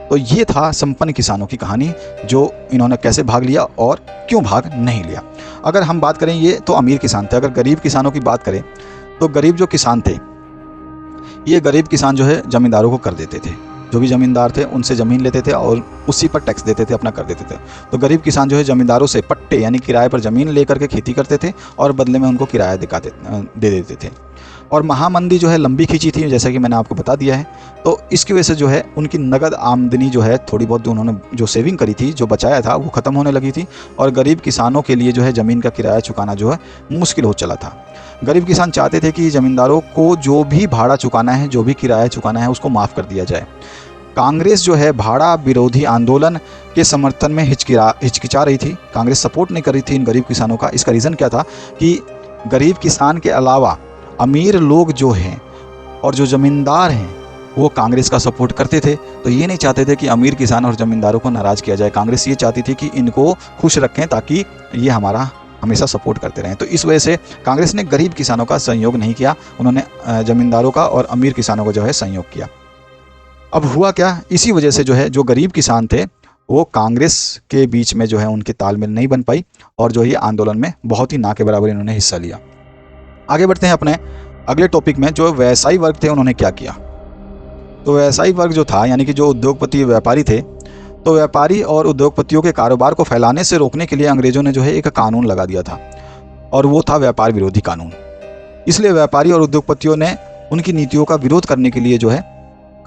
तो ये था संपन्न किसानों की कहानी, जो इन्होंने कैसे भाग लिया और क्यों भाग नहीं लिया। अगर हम बात करें, ये तो अमीर किसान थे। अगर गरीब किसानों की बात करें तो गरीब जो किसान थे, ये गरीब किसान जो है जमींदारों को कर देते थे। जो भी ज़मींदार थे उनसे ज़मीन लेते थे और उसी पर टैक्स देते थे, अपना कर देते थे। तो गरीब किसान जो है ज़मींदारों से पट्टे यानी किराए पर ज़मीन लेकर के खेती करते थे और बदले में उनको किराया दे देते थे। और महामंदी जो है लंबी खींची थी, जैसा कि मैंने आपको बता दिया है। तो इसकी वजह से जो है उनकी नगद आमदनी जो है थोड़ी बहुत जो उन्होंने जो सेविंग करी थी, जो बचाया था, वो ख़त्म होने लगी थी और गरीब किसानों के लिए जो है ज़मीन का किराया चुकाना जो है मुश्किल हो चला था। गरीब किसान चाहते थे कि ज़मींदारों को जो भी भाड़ा चुकाना है, जो भी किराया चुकाना है, उसको माफ़ कर दिया जाए। कांग्रेस जो है भाड़ा विरोधी आंदोलन के समर्थन में हिचकिचा रही थी। कांग्रेस सपोर्ट नहीं कर रही थी इन गरीब किसानों का। इसका रीज़न क्या था कि गरीब किसान के अलावा अमीर लोग जो हैं और जो ज़मींदार हैं वो कांग्रेस का सपोर्ट करते थे। तो ये नहीं चाहते थे कि अमीर किसान और ज़मींदारों को नाराज़ किया जाए। कांग्रेस ये चाहती थी कि इनको खुश रखें ताकि ये हमारा हमेशा सपोर्ट करते रहें। तो इस वजह से कांग्रेस ने गरीब किसानों का सहयोग नहीं किया, उन्होंने ज़मींदारों का और अमीर किसानों का जो है सहयोग किया। अब हुआ क्या, इसी वजह से जो है जो गरीब किसान थे वो कांग्रेस के बीच में जो है उनकी तालमेल नहीं बन पाई और जो ये आंदोलन में बहुत ही ना के बराबर इन्होंने हिस्सा लिया। आगे बढ़ते हैं अपने अगले टॉपिक में। जो व्यवसायी वर्ग थे उन्होंने क्या किया। तो व्यवसायी वर्ग जो था, यानी कि जो उद्योगपति व्यापारी थे, तो व्यापारी और उद्योगपतियों के कारोबार को फैलाने से रोकने के लिए अंग्रेजों ने जो है एक कानून लगा दिया था और वो था व्यापार विरोधी कानून। इसलिए व्यापारी और उद्योगपतियों ने उनकी नीतियों का विरोध करने के लिए जो है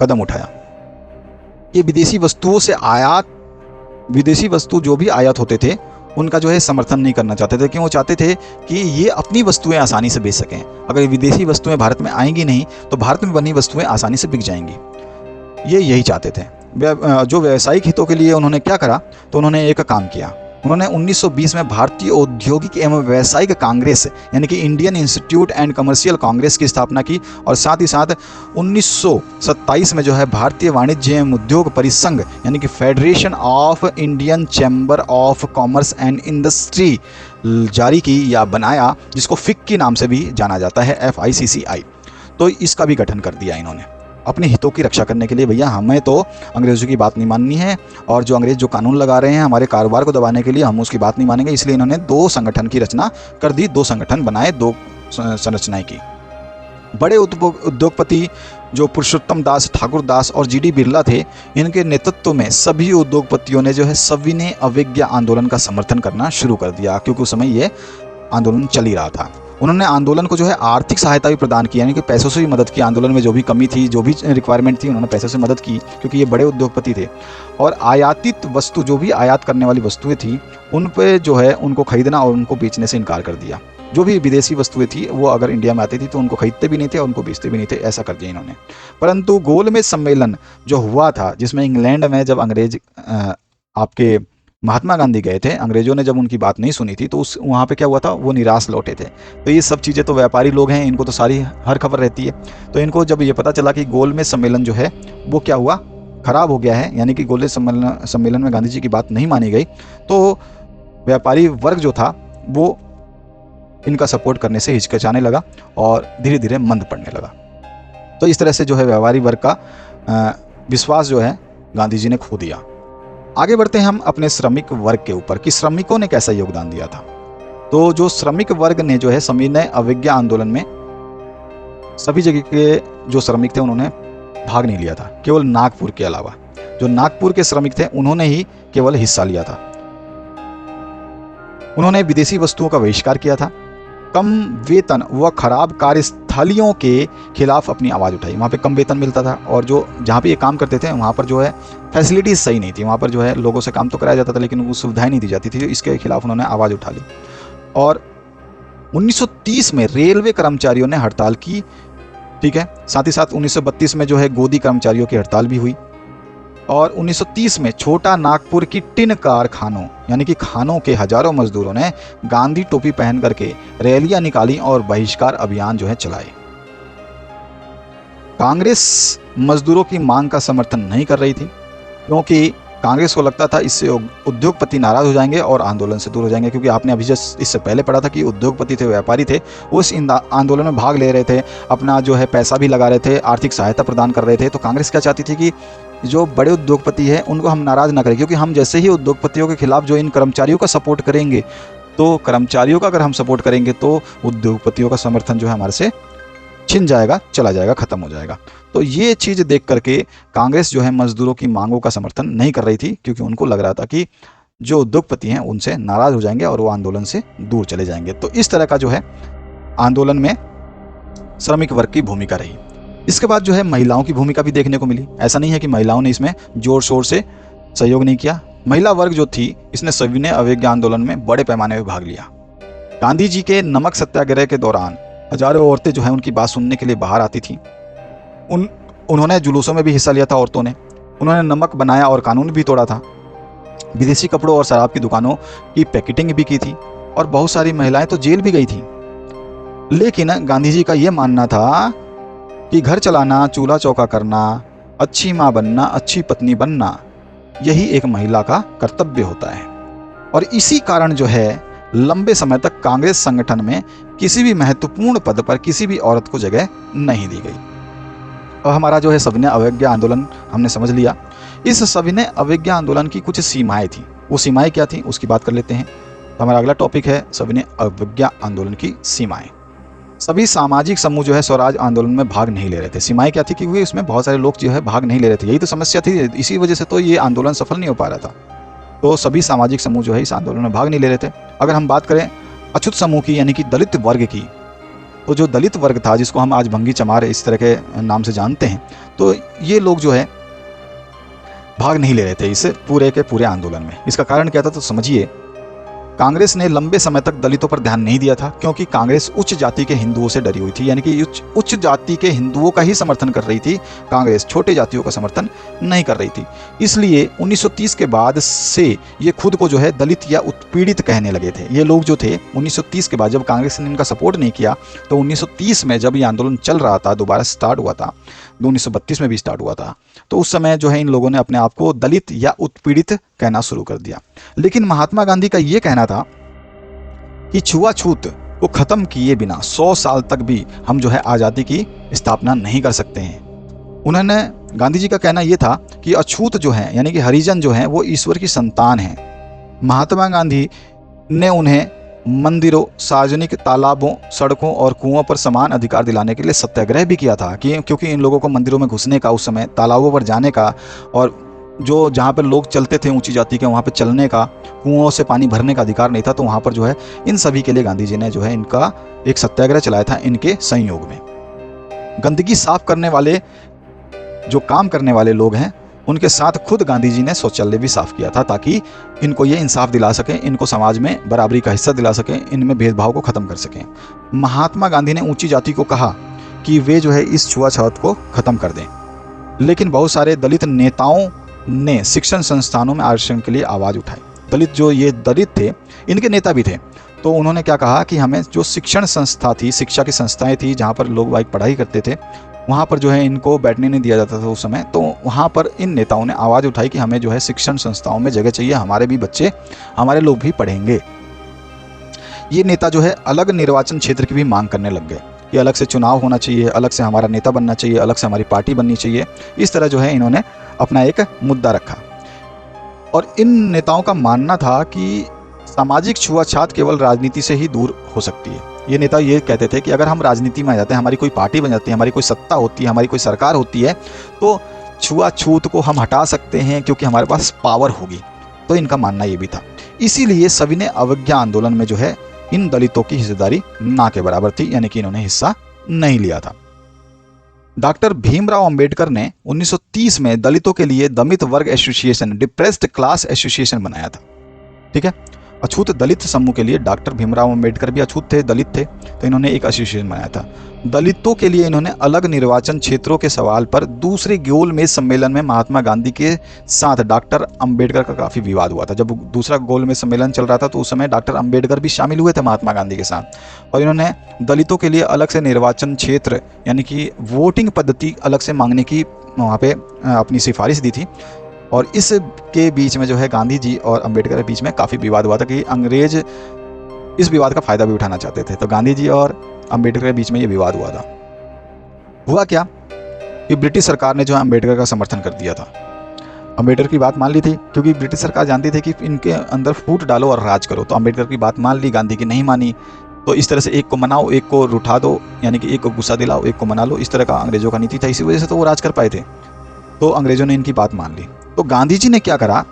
कदम उठाया। ये विदेशी वस्तु जो भी आयात होते थे उनका जो है समर्थन नहीं करना चाहते थे, क्यों? वो चाहते थे कि ये अपनी वस्तुएं आसानी से बेच सकें। अगर विदेशी वस्तुएं भारत में आएंगी नहीं तो भारत में बनी वस्तुएं आसानी से बिक जाएंगी। ये यही चाहते थे। जो व्यावसायिक हितों के लिए उन्होंने क्या करा, तो उन्होंने एक काम किया। उन्होंने 1920 में भारतीय औद्योगिक एवं व्यावसायिक कांग्रेस यानी कि Indian institute and commercial Congress की स्थापना की, और साथ ही साथ 1927 में जो है भारतीय वाणिज्य एवं उद्योग परिसंघ यानी कि federation of Indian chamber of commerce and industry जारी की या बनाया, जिसको फिक के नाम से भी जाना जाता है, FICCI। तो इसका भी गठन कर दिया इन्होंने अपने हितों की रक्षा करने के लिए। भैया हमें तो अंग्रेज़ों की बात नहीं माननी है, और जो अंग्रेज़ जो कानून लगा रहे हैं हमारे कारोबार को दबाने के लिए, हम उसकी बात नहीं मानेंगे। इसलिए इन्होंने 2 संगठन की रचना कर दी, 2 संगठन बनाए, 2 संरचनाएं की। बड़े उद्योगपति जो पुरुषोत्तम दास, ठाकुर दास और GD बिरला थे, इनके नेतृत्व में सभी उद्योगपतियों ने जो है सविनय अवज्ञा आंदोलन का समर्थन करना शुरू कर दिया, क्योंकि उस समय ये आंदोलन चल ही रहा था। उन्होंने आंदोलन को जो है आर्थिक सहायता भी प्रदान की, यानी कि पैसों से भी मदद की। आंदोलन में जो भी कमी थी, जो भी रिक्वायरमेंट थी, उन्होंने पैसों से मदद की, क्योंकि ये बड़े उद्योगपति थे। और आयातित वस्तु, जो भी आयात करने वाली वस्तुएं थी, उन पे जो है उनको खरीदना और उनको बेचने से इनकार कर दिया। जो भी विदेशी वस्तुएं थी वो अगर इंडिया में आती थी तो उनको खरीदते भी नहीं थे और उनको बेचते भी नहीं थे, ऐसा कर दिया इन्होंने। परंतु गोलमेज सम्मेलन जो हुआ था, जिसमें इंग्लैंड में जब अंग्रेज आपके महात्मा गांधी गए थे, अंग्रेजों ने जब उनकी बात नहीं सुनी थी तो वहाँ पे क्या हुआ था, वो निराश लौटे थे। तो ये सब चीज़ें तो व्यापारी लोग हैं, इनको तो सारी हर खबर रहती है। तो इनको जब ये पता चला कि गोलमेज सम्मेलन जो है वो क्या हुआ, खराब हो गया है, यानी कि गोलमेज सम्मेलन में गांधी जी की बात नहीं मानी गई, तो व्यापारी वर्ग जो था वो इनका सपोर्ट करने से हिचकिचाने लगा और धीरे धीरे मंद पड़ने लगा। तो इस तरह से जो है व्यापारी वर्ग का विश्वास जो है गांधी जी ने खो दिया। आगे बढ़ते हैं हम अपने श्रमिक वर्ग के ऊपर कि श्रमिकों ने कैसा योगदान दिया था। तो जो श्रमिक वर्ग ने जो है सविनय अवज्ञा आंदोलन में सभी जगह के जो श्रमिक थे उन्होंने भाग नहीं लिया था, केवल नागपुर के अलावा जो नागपुर के श्रमिक थे उन्होंने ही केवल हिस्सा लिया था। उन्होंने विदेशी वस्तुओं का बहिष्कार किया था, कम वेतन व खराब कार्यस्थलियों के खिलाफ अपनी आवाज़ उठाई। वहाँ पे कम वेतन मिलता था और जो जहाँ पे ये काम करते थे वहाँ पर जो है फैसिलिटीज़ सही नहीं थी, वहाँ पर जो है लोगों से काम तो कराया जाता था लेकिन वो सुविधाएं नहीं दी जाती थी, इसके खिलाफ उन्होंने आवाज़ उठा ली। और 1930 में रेलवे कर्मचारियों ने हड़ताल की, ठीक है। साथ ही साथ 1932 में जो है गोदी कर्मचारियों की हड़ताल भी हुई। और 1930 में छोटा नागपुर की टिन कारखानों यानी कि खानों के हजारों मजदूरों ने गांधी टोपी पहन करके रैलियां निकाली और बहिष्कार अभियान जो है चलाए। कांग्रेस मजदूरों की मांग का समर्थन नहीं कर रही थी, क्योंकि कांग्रेस को लगता था इससे उद्योगपति नाराज हो जाएंगे और आंदोलन से दूर हो जाएंगे। क्योंकि आपने अभी जस्ट इससे पहले पढ़ा था कि उद्योगपति थे, व्यापारी थे, वो इस आंदोलन में भाग ले रहे थे, अपना जो है पैसा भी लगा रहे थे, आर्थिक सहायता प्रदान कर रहे थे। तो कांग्रेस क्या चाहती थी कि जो बड़े उद्योगपति हैं उनको हम नाराज ना करें, क्योंकि हम जैसे ही उद्योगपतियों के खिलाफ जो इन कर्मचारियों का सपोर्ट करेंगे, तो कर्मचारियों का अगर हम सपोर्ट करेंगे तो उद्योगपतियों का समर्थन जो है हमारे से छिन जाएगा, चला जाएगा, खत्म हो जाएगा। तो ये चीज़ देख करके कांग्रेस जो है मजदूरों की मांगों का समर्थन नहीं कर रही थी, क्योंकि उनको लग रहा था कि जो उद्योगपति हैं उनसे नाराज हो जाएंगे और वो आंदोलन से दूर चले जाएंगे। तो इस तरह का जो है आंदोलन में श्रमिक वर्ग की भूमिका रही। इसके बाद जो है महिलाओं की भूमिका भी देखने को मिली। ऐसा नहीं है कि महिलाओं ने इसमें जोर शोर से सहयोग नहीं किया। महिला वर्ग जो थी इसने सविनय अवज्ञा आंदोलन में बड़े पैमाने पर भाग लिया। गांधी जी के नमक सत्याग्रह के दौरान हजारों औरतें जो है उनकी बात सुनने के लिए बाहर आती थी। उन्होंने जुलूसों में भी हिस्सा लिया था औरतों ने। उन्होंने नमक बनाया और कानून भी तोड़ा था। विदेशी कपड़ों और शराब की दुकानों की पैकेटिंग भी की थी और बहुत सारी महिलाएं तो जेल भी गई थी। लेकिन गांधी जी का यह मानना था कि घर चलाना, चूल्हा चौका करना, अच्छी माँ बनना, अच्छी पत्नी बनना, यही एक महिला का कर्तव्य होता है। और इसी कारण जो है लंबे समय तक कांग्रेस संगठन में किसी भी महत्वपूर्ण पद पर किसी भी औरत को जगह नहीं दी गई। और हमारा जो है सविनय अवज्ञा आंदोलन हमने समझ लिया। इस सविनय अवज्ञा आंदोलन की कुछ सीमाएं थी, वो सीमाएं क्या थी उसकी बात कर लेते हैं। तो हमारा अगला टॉपिक है सविनय अवज्ञा आंदोलन की सीमाएं। सभी सामाजिक समूह जो है स्वराज आंदोलन में भाग नहीं ले रहे थे। सीमाएं क्या थी? क्योंकि उसमें बहुत सारे लोग जो है भाग नहीं ले रहे थे, यही तो समस्या थी। इसी वजह से तो ये आंदोलन सफल नहीं हो पा रहा था। तो सभी सामाजिक समूह जो है इस आंदोलन में भाग नहीं ले रहे थे। अगर हम बात करें अछूत समूह की यानी कि दलित वर्ग की, तो जो दलित वर्ग था जिसको हम आज भंगी चमार इस तरह के नाम से जानते हैं, तो ये लोग जो है भाग नहीं ले रहे थे इस पूरे के पूरे आंदोलन में। इसका कारण क्या था? तो समझिए कांग्रेस ने लंबे समय तक दलितों पर ध्यान नहीं दिया था, क्योंकि कांग्रेस उच्च जाति के हिंदुओं से डरी हुई थी, यानी कि उच्च जाति के हिंदुओं का ही समर्थन कर रही थी, कांग्रेस छोटे जातियों का समर्थन नहीं कर रही थी। इसलिए 1930 के बाद से ये खुद को जो है दलित या उत्पीड़ित कहने लगे थे। ये लोग जो थे 1930 के बाद जब कांग्रेस ने इनका सपोर्ट नहीं किया, तो 1930 में जब ये आंदोलन चल रहा था, दोबारा स्टार्ट हुआ था, 1932 में भी स्टार्ट हुआ था, तो उस समय जो है इन लोगों ने अपने आप को दलित या उत्पीड़ित कहना शुरू कर दिया। लेकिन महात्मा गांधी का ये कहना था कि छुआछूत को खत्म किए बिना 100 साल तक भी हम जो है आज़ादी की स्थापना नहीं कर सकते हैं। उन्होंने, गांधी जी का कहना यह था कि अछूत जो है यानी कि हरिजन जो है वो ईश्वर की संतान है। महात्मा गांधी ने उन्हें मंदिरों, सार्वजनिक तालाबों, सड़कों और कुओं पर समान अधिकार दिलाने के लिए सत्याग्रह भी किया था, कि क्योंकि इन लोगों को मंदिरों में घुसने का, उस समय तालाबों पर जाने का, और जो जहाँ पर लोग चलते थे ऊंची जाति के, वहाँ पर चलने का, कुओं से पानी भरने का अधिकार नहीं था। तो वहाँ पर जो है इन सभी के लिए गांधी जी ने जो है इनका एक सत्याग्रह चलाया था, इनके संयोग में। गंदगी साफ करने वाले, जो काम करने वाले लोग हैं, उनके साथ खुद गांधी जी ने शौचालय भी साफ किया था, ताकि इनको ये इंसाफ दिला सकें, इनको समाज में बराबरी का हिस्सा दिला सकें, इनमें भेदभाव को ख़त्म कर सकें। महात्मा गांधी ने ऊंची जाति को कहा कि वे जो है इस छुआछूत को ख़त्म कर दें। लेकिन बहुत सारे दलित नेताओं ने शिक्षण संस्थानों में आरक्षण के लिए आवाज़ उठाई। दलित, जो ये दलित थे, इनके नेता भी थे, तो उन्होंने क्या कहा कि हमें जो शिक्षण संस्था थी, शिक्षा की संस्थाएँ थी, जहाँ पर लोग बाइक पढ़ाई करते थे, वहाँ पर जो है इनको बैठने नहीं दिया जाता था उस समय। तो वहाँ पर इन नेताओं ने आवाज़ उठाई कि हमें जो है शिक्षण संस्थाओं में जगह चाहिए, हमारे भी बच्चे, हमारे लोग भी पढ़ेंगे। ये नेता जो है अलग निर्वाचन क्षेत्र की भी मांग करने लग गए कि अलग से चुनाव होना चाहिए, अलग से हमारा नेता बनना चाहिए, अलग से हमारी पार्टी बननी चाहिए। इस तरह जो है इन्होंने अपना एक मुद्दा रखा। और इन नेताओं का मानना था कि सामाजिक छुआछूत केवल राजनीति से ही दूर हो सकती है। ये नेता ये कहते थे कि अगर हम राजनीति में आ जाते हैं, हमारी कोई पार्टी बन जाती है, हमारी कोई सत्ता होती है, हमारी कोई सरकार होती है, तो छुआछूत को हम हटा सकते हैं, क्योंकि हमारे पास पावर होगी। तो इनका मानना ये भी था। इसीलिए सभी ने अवज्ञा आंदोलन में जो है इन दलितों की हिस्सेदारी ना के बराबर थी, यानी कि इन्होंने हिस्सा नहीं लिया था। डॉक्टर भीमराव अंबेडकर ने 1930 में दलितों के लिए दलित वर्ग एसोसिएशन, डिप्रेस्ड क्लास एसोसिएशन बनाया था। ठीक है, अछूत दलित समूह के लिए डॉक्टर भीमराव अंबेडकर भी अछूत थे, दलित थे, तो इन्होंने एक एसोसिएशन बनाया था। दलितों के लिए इन्होंने अलग निर्वाचन क्षेत्रों के सवाल पर दूसरे गोलमेज सम्मेलन में महात्मा गांधी के साथ डॉक्टर अंबेडकर का काफ़ी विवाद हुआ था। जब दूसरा गोलमेज सम्मेलन चल रहा था, तो उस समय डॉक्टर अंबेडकर भी शामिल हुए थे महात्मा गांधी के साथ, और इन्होंने दलितों के लिए अलग से निर्वाचन क्षेत्र, यानी कि वोटिंग पद्धति अलग से मांगने की वहाँ पे अपनी सिफारिश दी थी। और इसके बीच में जो है गांधी जी और अंबेडकर के बीच में काफ़ी विवाद हुआ था कि अंग्रेज इस विवाद का फ़ायदा भी उठाना चाहते थे। तो गांधी जी और अंबेडकर के बीच में ये विवाद हुआ था। हुआ क्या कि ब्रिटिश सरकार ने जो है अंबेडकर का समर्थन कर दिया था। अंबेडकर की बात मान ली थी, क्योंकि ब्रिटिश सरकार जानती थी कि इनके अंदर फूट डालो और राज करो। तो अंबेडकर की बात मान ली, गांधी की नहीं मानी। तो इस तरह से एक को मनाओ, एक को रुठा दो, यानी कि एक को गुस्सा दिलाओ, एक को मना लो। इस तरह का अंग्रेजों का नीति था। इसी वजह से तो वो राज कर पाए थे। तो अंग्रेजों ने इनकी बात मान ली। तो गांधी जी ने क्या करा,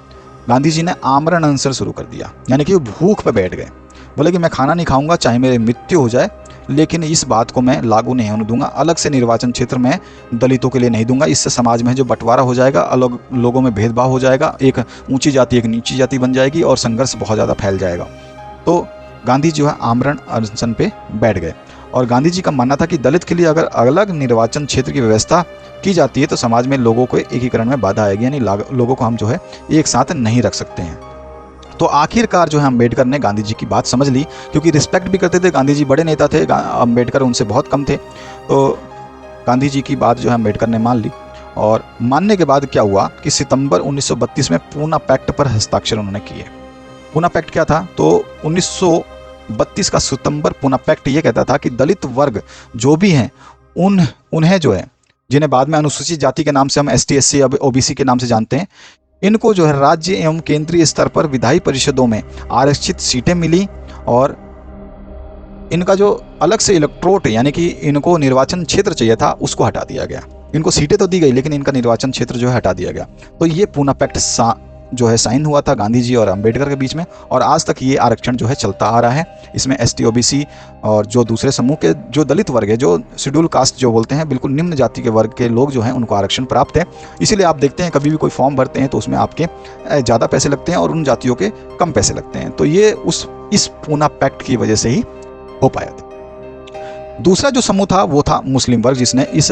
गांधी जी ने आमरण अनशन शुरू कर दिया, यानी कि वो भूख पे बैठ गए। बोले कि मैं खाना नहीं खाऊंगा, चाहे मेरी मृत्यु हो जाए, लेकिन इस बात को मैं लागू नहीं होने दूंगा। अलग से निर्वाचन क्षेत्र में दलितों के लिए नहीं दूंगा। इससे समाज में जो बंटवारा हो जाएगा, अलग लोगों में भेदभाव हो जाएगा, एक ऊंची जाति एक नीची जाति बन जाएगी और संघर्ष बहुत ज़्यादा फैल जाएगा। तो गांधी जो है आमरण अनशन पे बैठ गए। और गांधी जी का मानना था कि दलित के लिए अगर अलग निर्वाचन क्षेत्र की व्यवस्था की जाती है, तो समाज में लोगों को एकीकरण में बाधा आएगी, यानी लोगों को हम जो है एक साथ नहीं रख सकते हैं। तो आखिरकार जो है अंबेडकर ने गांधी जी की बात समझ ली, क्योंकि रिस्पेक्ट भी करते थे। गांधी जी बड़े नेता थे, अंबेडकर उनसे बहुत कम थे। तो गांधी जी की बात जो है अंबेडकर ने मान ली। और मानने के बाद क्या हुआ कि सितंबर 1932 में पूना पैक्ट पर हस्ताक्षर उन्होंने किए। पूना पैक्ट क्या था, तो 1932 का सितंबर पूना पैक्ट ये कहता था कि दलित वर्ग जो भी हैं उन्हें जो है, जिन्हें बाद में अनुसूचित जाति के नाम से हम ST SC अब OBC के नाम से जानते हैं, इनको जो है राज्य एवं केंद्रीय स्तर पर विधायी परिषदों में आरक्षित सीटें मिली। और इनका जो अलग से इलेक्ट्रोट, यानी कि इनको निर्वाचन क्षेत्र चाहिए था, उसको हटा दिया गया। इनको सीटें तो दी गई, लेकिन इनका निर्वाचन क्षेत्र जो है हटा दिया गया। तो ये पूना पैक्ट जो है साइन हुआ था गांधी जी और अंबेडकर के बीच में, और आज तक ये आरक्षण जो है चलता आ रहा है। इसमें ST OBC और जो दूसरे समूह के जो दलित वर्ग है, जो शेड्यूल कास्ट जो बोलते हैं, बिल्कुल निम्न जाति के वर्ग के लोग जो हैं उनको आरक्षण प्राप्त है। इसीलिए आप देखते हैं कभी भी कोई फॉर्म भरते हैं तो उसमें आपके ज़्यादा पैसे लगते हैं और उन जातियों के कम पैसे लगते हैं। तो ये इस पूना पैक्ट की वजह से ही हो पाया था। दूसरा जो समूह था वो था मुस्लिम वर्ग, जिसने इस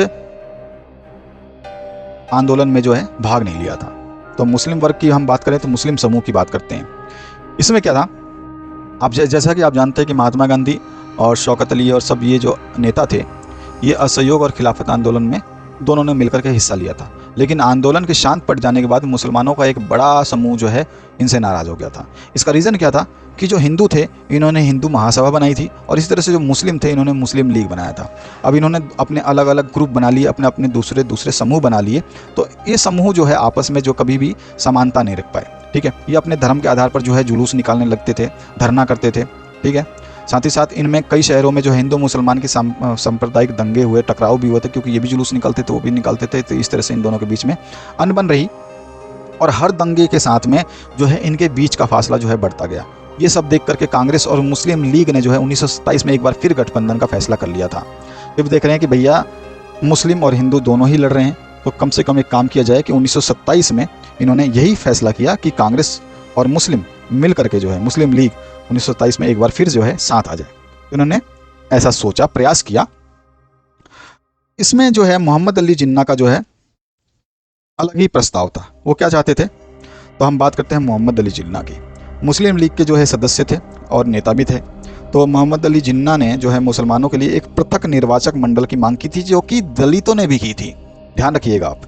आंदोलन में जो है भाग नहीं लिया था। तो मुस्लिम वर्ग की हम बात करें तो मुस्लिम समूह की बात करते हैं। इसमें क्या था, आप जैसा कि आप जानते हैं कि महात्मा गांधी और शौकत अली और सब ये जो नेता थे, ये असहयोग और खिलाफत आंदोलन में दोनों ने मिलकर के हिस्सा लिया था। लेकिन आंदोलन के शांत पड़ जाने के बाद मुसलमानों का एक बड़ा समूह जो है इनसे नाराज़ हो गया था। इसका रीज़न क्या था कि जो हिंदू थे इन्होंने हिंदू महासभा बनाई थी, और इसी तरह से जो मुस्लिम थे इन्होंने मुस्लिम लीग बनाया था। अब इन्होंने अपने अलग अलग ग्रुप बना लिए, अपने अपने दूसरे समूह बना लिए। तो ये समूह जो है आपस में जो कभी भी समानता नहीं रख पाए, ठीक है। ये अपने धर्म के आधार पर जो है जुलूस निकालने लगते थे, धरना करते थे, ठीक है। साथ ही साथ इनमें कई शहरों में जो हिंदू मुसलमान की सांप्रदायिक दंगे हुए, टकराव भी हुए थे, क्योंकि ये भी जुलूस निकालते थे वो भी निकालते थे। तो इस तरह से इन दोनों के बीच में अनबन रही, और हर दंगे के साथ में जो है इनके बीच का फासला जो है बढ़ता गया। ये सब देख करके कांग्रेस और मुस्लिम लीग ने जो है 1927 में एक बार फिर गठबंधन का फैसला कर लिया था। जब देख रहे हैं कि भैया मुस्लिम और हिंदू दोनों ही लड़ रहे हैं, तो कम से कम एक काम किया जाए कि 1927 में इन्होंने यही फैसला किया कि कांग्रेस और मुस्लिम मिल करके जो है मुस्लिम लीग 1927 में एक बार फिर जो है साथ आ जाए। इन्होंने ऐसा सोचा, प्रयास किया। इसमें जो है मोहम्मद अली जिन्ना का जो है अलग ही प्रस्ताव था। वो क्या चाहते थे, तो हम बात करते हैं मोहम्मद अली जिन्ना की। मुस्लिम लीग के जो है सदस्य थे और नेता भी थे। तो मोहम्मद अली जिन्ना ने जो है मुसलमानों के लिए एक पृथक निर्वाचक मंडल की मांग की थी, जो कि दलितों ने भी की थी, ध्यान रखिएगा आप।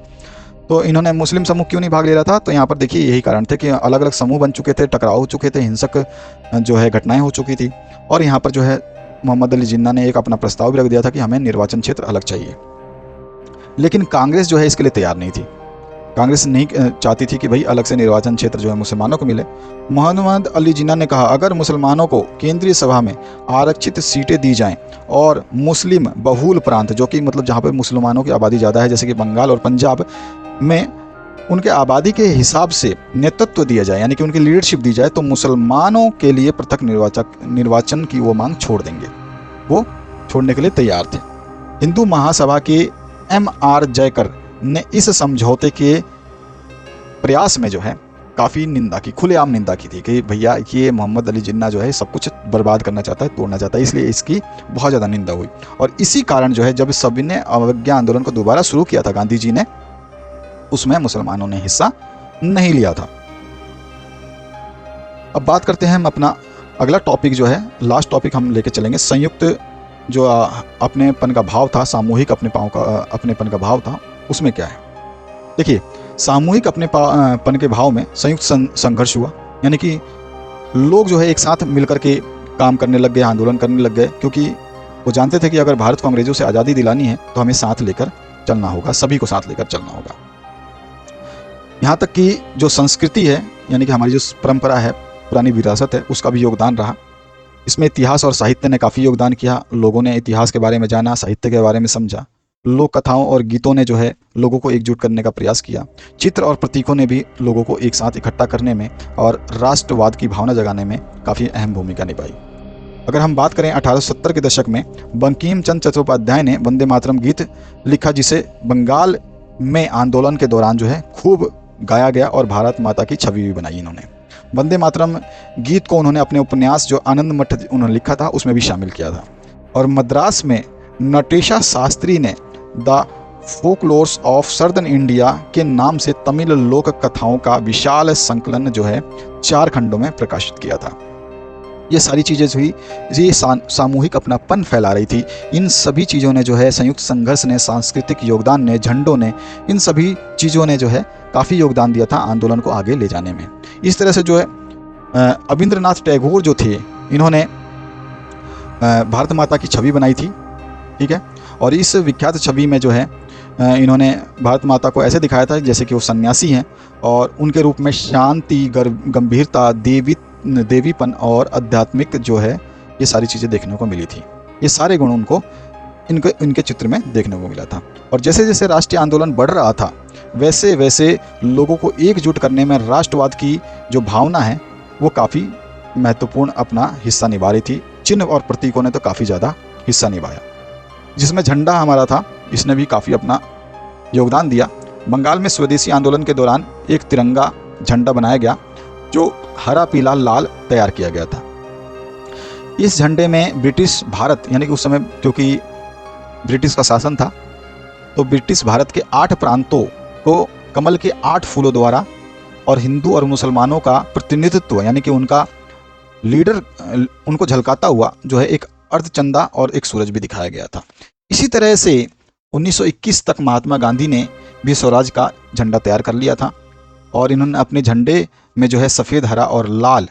तो इन्होंने मुस्लिम समूह क्यों नहीं भाग ले रहा था, तो यहाँ पर देखिए यही कारण थे कि अलग अलग समूह बन चुके थे, टकराव हो चुके थे, हिंसक जो है घटनाएं हो चुकी थी। और यहाँ पर जो है मोहम्मद अली जिन्ना ने एक अपना प्रस्ताव भी रख दिया था कि हमें निर्वाचन क्षेत्र अलग चाहिए। लेकिन कांग्रेस जो है इसके लिए तैयार नहीं थी। कांग्रेस नहीं चाहती थी कि भाई अलग से निर्वाचन क्षेत्र जो है मुसलमानों को मिले। मोहम्मद अली जिन्ना ने कहा, अगर मुसलमानों को केंद्रीय सभा में आरक्षित सीटें दी जाएं और मुस्लिम बहुल प्रांत, जो कि मतलब जहाँ पर मुसलमानों की आबादी ज़्यादा है, जैसे कि बंगाल और पंजाब में, उनके आबादी के हिसाब से नेतृत्व दिया जाए, यानी कि उनकी लीडरशिप दी जाए, तो मुसलमानों के लिए पृथक निर्वाचन की वो मांग छोड़ देंगे। वो छोड़ने के लिए तैयार थे। हिंदू महासभा के MR जयकर ने इस समझौते के प्रयास में जो है काफ़ी निंदा की, खुलेआम निंदा की थी कि भैया ये मोहम्मद अली जिन्ना जो है सब कुछ बर्बाद करना चाहता है, तोड़ना चाहता है, इसलिए इसकी बहुत ज़्यादा निंदा हुई। और इसी कारण जो है जब सभी ने अवज्ञा आंदोलन को दोबारा शुरू किया था गांधी जी ने, उसमें मुसलमानों ने हिस्सा नहीं लिया था। अब बात करते हैं हम अपना अगला टॉपिक जो है, लास्ट टॉपिक हम लेके चलेंगे, संयुक्त जो अपनेपन का भाव था, सामूहिक अपनेपन का भाव था, उसमें क्या है। देखिए, सामूहिक अपनेपन के भाव में संयुक्त संघर्ष हुआ, यानी कि लोग जो है एक साथ मिलकर के काम करने लग गए, आंदोलन करने लग गए, क्योंकि वो जानते थे कि अगर भारत को अंग्रेजों से आज़ादी दिलानी है तो हमें साथ लेकर चलना होगा, सभी को साथ लेकर चलना होगा। यहाँ तक कि जो संस्कृति है, यानी कि हमारी जो परंपरा है, पुरानी विरासत है, उसका भी योगदान रहा। इसमें इतिहास और साहित्य ने काफ़ी योगदान किया। लोगों ने इतिहास के बारे में जाना, साहित्य के बारे में समझा। लोक कथाओं और गीतों ने जो है लोगों को एकजुट करने का प्रयास किया। चित्र और प्रतीकों ने भी लोगों को एक साथ इकट्ठा करने में और राष्ट्रवाद की भावना जगाने में काफ़ी अहम भूमिका निभाई। अगर हम बात करें 1870 के दशक में बंकिम चंद्र चट्टोपाध्याय ने वंदे मातरम गीत लिखा, जिसे बंगाल में आंदोलन के दौरान जो है खूब गाया गया और भारत माता की छवि भी बनाई इन्होंने। वंदे मातरम गीत को उन्होंने अपने उपन्यास जो आनंद मठ उन्होंने लिखा था उसमें भी शामिल किया था। और मद्रास में नटेशा शास्त्री ने the folklores of southern India के नाम से तमिल लोक कथाओं का विशाल संकलन जो है 4 खंडों में प्रकाशित किया था। ये सारी चीज़ें जो हुई, ये सामूहिक अपनापन फैला रही थी। इन सभी चीज़ों ने जो है, संयुक्त संघर्ष ने, सांस्कृतिक योगदान ने, झंडों ने, इन सभी चीज़ों ने जो है काफ़ी योगदान दिया था आंदोलन को आगे ले जाने में। इस तरह से जो है अविंद्रनाथ टैगोर जो थे, इन्होंने भारत माता की छवि बनाई थी, ठीक है। और इस विख्यात छवि में जो है इन्होंने भारत माता को ऐसे दिखाया था जैसे कि वो सन्यासी हैं, और उनके रूप में शांति, गंभीरता, देवीपन और आध्यात्मिक जो है, ये सारी चीज़ें देखने को मिली थी। ये सारे गुण उनको इनके चित्र में देखने को मिला था। और जैसे जैसे राष्ट्रीय आंदोलन बढ़ रहा था वैसे वैसे लोगों को एकजुट करने में राष्ट्रवाद की जो भावना है वो काफ़ी महत्वपूर्ण अपना हिस्सा निभा रही थी। चिन्ह और प्रतीकों ने तो काफ़ी ज़्यादा हिस्सा निभाया। जिसमें झंडा हमारा था, इसने भी काफ़ी अपना योगदान दिया। बंगाल में स्वदेशी आंदोलन के दौरान एक तिरंगा झंडा बनाया गया जो हरा पीला लाल तैयार किया गया था। इस झंडे में ब्रिटिश भारत, यानी कि उस समय क्योंकि ब्रिटिश का शासन था, तो ब्रिटिश भारत के 8 प्रांतों को कमल के 8 फूलों द्वारा और हिंदू और मुसलमानों का प्रतिनिधित्व यानी कि उनका लीडर उनको झलकाता हुआ जो है एक अर्धचंदा और एक सूरज भी दिखाया गया था। इसी तरह से 1921 तक महात्मा गांधी ने भी स्वराज का झंडा तैयार कर लिया था और इन्होंने अपने झंडे में जो है सफ़ेद, हरा और लाल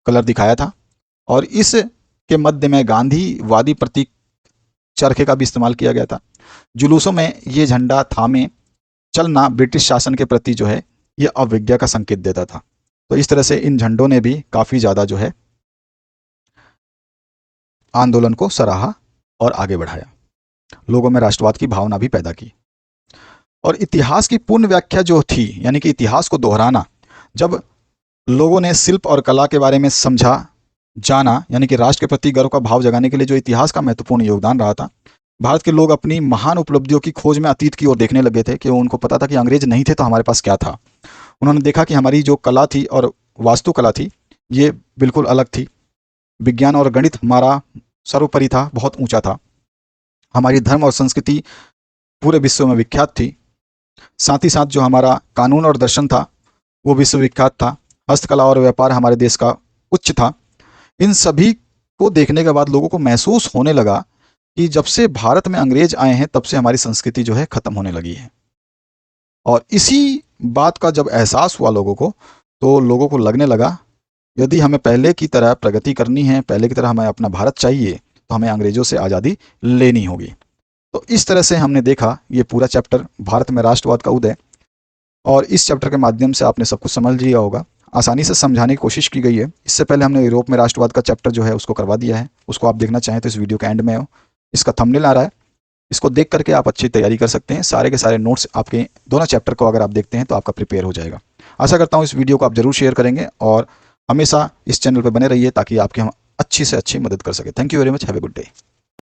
कलर दिखाया था। और इस के मध्य में गांधीवादी प्रतीक चरखे का भी इस्तेमाल किया गया था। जुलूसों में ये झंडा थामे चलना ब्रिटिश शासन के प्रति जो है ये अवज्ञा का संकेत देता था। तो इस तरह से इन झंडों ने भी काफ़ी ज़्यादा जो है आंदोलन को सराहा और आगे बढ़ाया, लोगों में राष्ट्रवाद की भावना भी पैदा की। और इतिहास की पूर्ण व्याख्या जो थी, यानी कि इतिहास को दोहराना, जब लोगों ने शिल्प और कला के बारे में समझा, जाना, यानी कि राष्ट्र के प्रति गर्व का भाव जगाने के लिए जो इतिहास का महत्वपूर्ण योगदान रहा था, भारत के लोग अपनी महान उपलब्धियों की खोज में अतीत की ओर देखने लगे थे कि उनको पता था कि अंग्रेज नहीं थे तो हमारे पास क्या था। उन्होंने देखा कि हमारी जो कला थी और वास्तुकला थी ये बिल्कुल अलग थी। विज्ञान और गणित हमारा सर्वोपरि था, बहुत ऊंचा था। हमारी धर्म और संस्कृति पूरे विश्व में विख्यात थी। साथ ही साथ जो हमारा कानून और दर्शन था वो विश्वविख्यात था। हस्तकला और व्यापार हमारे देश का उच्च था। इन सभी को देखने के बाद लोगों को महसूस होने लगा कि जब से भारत में अंग्रेज आए हैं तब से हमारी संस्कृति जो है ख़त्म होने लगी है। और इसी बात का जब एहसास हुआ लोगों को, तो लोगों को लगने लगा यदि हमें पहले की तरह प्रगति करनी है, पहले की तरह हमें अपना भारत चाहिए, तो हमें अंग्रेज़ों से आज़ादी लेनी होगी। तो इस तरह से हमने देखा ये पूरा चैप्टर भारत में राष्ट्रवाद का उदय, और इस चैप्टर के माध्यम से आपने सब कुछ समझ लिया होगा। आसानी से समझाने की कोशिश की गई है। इससे पहले हमने यूरोप में राष्ट्रवाद का चैप्टर जो है उसको करवा दिया है। उसको आप देखना चाहें तो इस वीडियो के एंड में हो, इसका थंबनेल आ रहा है, इसको देख करके आप अच्छी तैयारी कर सकते हैं। सारे के सारे नोट्स आपके दोनों चैप्टर को अगर आप देखते हैं तो आपका प्रिपेयर हो जाएगा। आशा करता हूँ इस वीडियो को आप जरूर शेयर करेंगे और हमेशा इस चैनल पर बने रहिए ताकि आपकी हम अच्छी से अच्छी मदद कर सके। Thank you very much, have a good day.